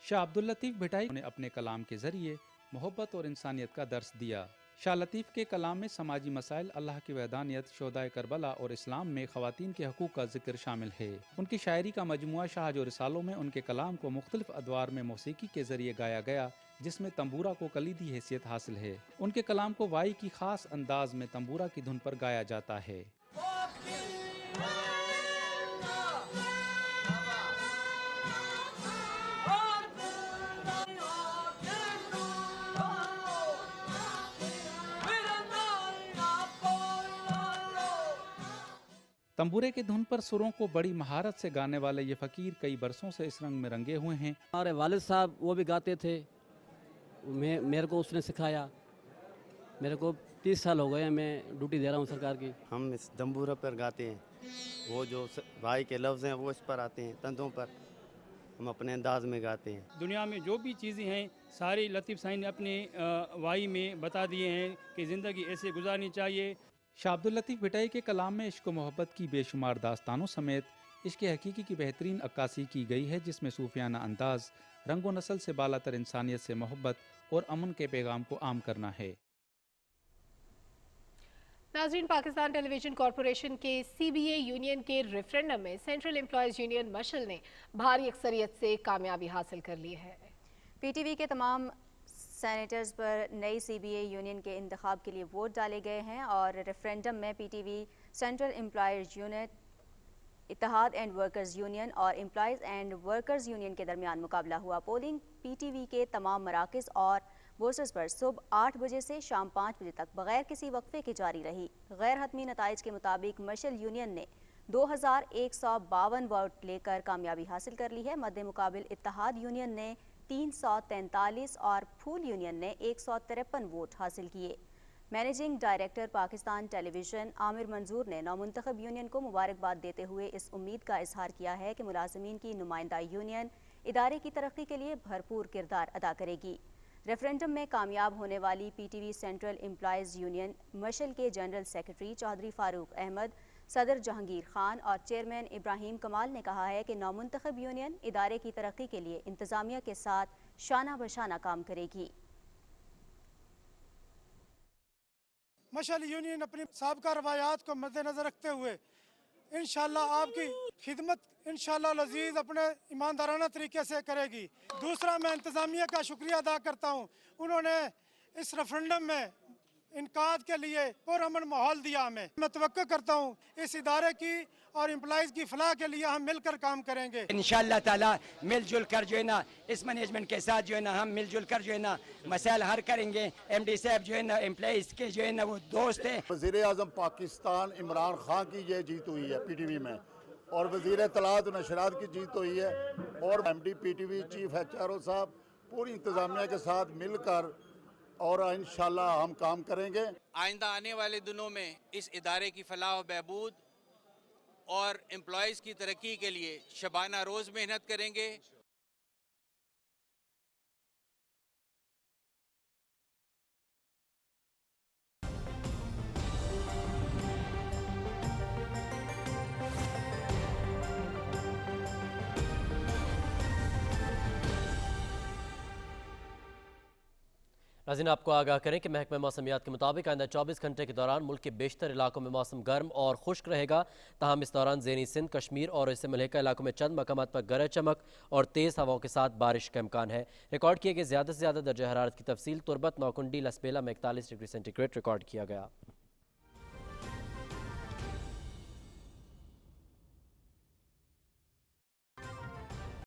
शाह अब्दुल लतीफ़ भिटाई ने अपने कलाम के ज़रिए मोहब्बत और इंसानियत का दर्स दिया। शाह लतीफ़ के कलाम में समाजी मसाइल, अल्लाह की वहदानियत, शोहदाए करबला और इस्लाम में ख़वातीन के हकूक़ का जिक्र शामिल है। उनकी शायरी का मजमुआ शाहज और रिसालों में उनके कलाम को मुख्तलिफ अदवार में मौसीकी के ज़रिए गाया गया, जिसमें तंबूरा को कलीदी हैसियत हासिल है। उनके कलाम को वाई की ख़ास अंदाज में तंबूरा की धुन पर गाया जाता है। तंबूरे की धुन पर सुरों को बड़ी महारत से गाने वाले ये फ़कीर कई बरसों से इस रंग में रंगे हुए हैं। हमारे वालिद साहब वो भी गाते थे, मेरे को उसने सिखाया। मेरे को 30 साल हो गए हैं, मैं ड्यूटी दे रहा हूँ सरकार की। हम इस तंबूरा पर गाते हैं, वो जो भाई के लफ्ज़ हैं वो इस पर आते हैं, तंदों पर हम अपने अंदाज में गाते हैं। दुनिया में जो भी चीज़ें हैं सारी लतीफ़ साईं ने अपने वाई में बता दिए हैं कि ज़िंदगी ऐसे गुजारनी चाहिए। शाह अब्दुल लतीफ़ भिटाई के कलाम में इश्क व मोहब्बत की बेशुमार दास्तानों समेत इश्क हकीकी की बेहतरीन अक्कासी की गई है, जिसमें सूफियाना अंदाज, रंगो नस्ल से बालातर इंसानियत से मोहब्बत और अमन के पैगाम को आम करना है। नाज़रीन, पाकिस्तान टेलीविजन कॉरपोरेशन के CBA यूनियन के रेफरेंडम में सेंट्रल एम्प्लॉयज़ यूनियन मशल ने भारी अक्सरियत से कामयाबी हासिल कर ली है। PTV के तमाम सेनेटर्स पर नई CBA यूनियन के इंतखाब के लिए वोट डाले गए हैं और रेफरेंडम में PTV, central employees union, Ittehad and workers union और एम्प्लॉयज़ एंड वर्कर्स यूनियन के दरमियान मुकाबला हुआ। पोलिंग PTV के तमाम मराकज़ और बोर्सेस पर सुबह 8 बजे से शाम 5 बजे तक बगैर किसी वक्फे के जारी रही। गैर हतमी नताइज के मुताबिक मशल यूनियन ने 2152 वोट लेकर कामयाबी हासिल कर ली है। मद्दे मुकाबिल इत्तेहाद यूनियन ने 343 और फूल यूनियन ने 153 वोट हासिल किए। Managing director Pakistan television Aamir मंजूर ने नौमुंतखब यूनियन को मुबारकबाद देते हुए इस उम्मीद का इजहार किया है कि मुलाजिमीन की नुमाइंदा यूनियन इदारे की तरक्की के लिए भरपूर किरदार अदा करेगी। ریفرینڈم میں کامیاب ہونے والی P T V central employees union Mashal کے جنرل سیکرٹری چودھری فاروق احمد، صدر جہانگیر خان اور چیئرمین ابراہیم کمال نے کہا ہے کہ نومنتخب یونین ادارے کی ترقی کے لیے انتظامیہ کے ساتھ شانہ بشانہ کام کرے گی۔ مشل یونین اپنی سابقہ روایات کو مد نظر رکھتے ہوئے انشاءاللہ آپ کی خدمت انشاءاللہ العزیز اپنے ایماندارانہ طریقے سے کرے گی۔ دوسرا، میں انتظامیہ کا شکریہ ادا کرتا ہوں، انہوں نے اس ریفرنڈم میں انعقاد کے لیے پرامن ماحول دیا ہمیں۔ میں توقع کرتا ہوں اس ادارے کی اور امپلائیز کی فلاح کے لیے ہم مل کر کام کریں گے انشاءاللہ تعالی۔ مل جل کر جو ہے نا اس مینجمنٹ کے ساتھ جو ہے نا ہم مل جل کر جو ہے نا مسائل حل کریں گے۔ ایم ڈی صاحب جو ہے نا امپلائیز کے جو ہے نا وہ دوست ہیں۔ وزیر اعظم پاکستان عمران خان کی یہ جیت ہوئی ہے پی ٹی وی میں، اور وزیر اطلاعات و نشریات کی جیت ہوئی ہے، اور M D P T V chief H R O صاحب پوری انتظامیہ کے ساتھ مل کر اور انشاءاللہ ہم کام کریں گے۔ آئندہ آنے والے دنوں میں اس ادارے کی فلاح و بہبود اور امپلائیز کی ترقی کے لیے شبانہ روز محنت کریں گے۔ ناظرین، آپ کو آگاہ کریں کہ محکمہ موسمیات کے مطابق آئندہ 24 گھنٹے کے دوران ملک کے بیشتر علاقوں میں موسم گرم اور خشک رہے گا، تاہم اس دوران ذیلی سندھ، کشمیر اور اس سے ملحقہ علاقوں میں چند مقامات پر گرج چمک اور تیز ہواؤں کے ساتھ بارش کا امکان ہے۔ ریکارڈ کیے گئے زیادہ سے زیادہ درجہ حرارت کی تفصیل تربت، نوکنڈی، لسبیلا میں 41 ڈگری سینٹی گریڈ ریکارڈ کیا گیا۔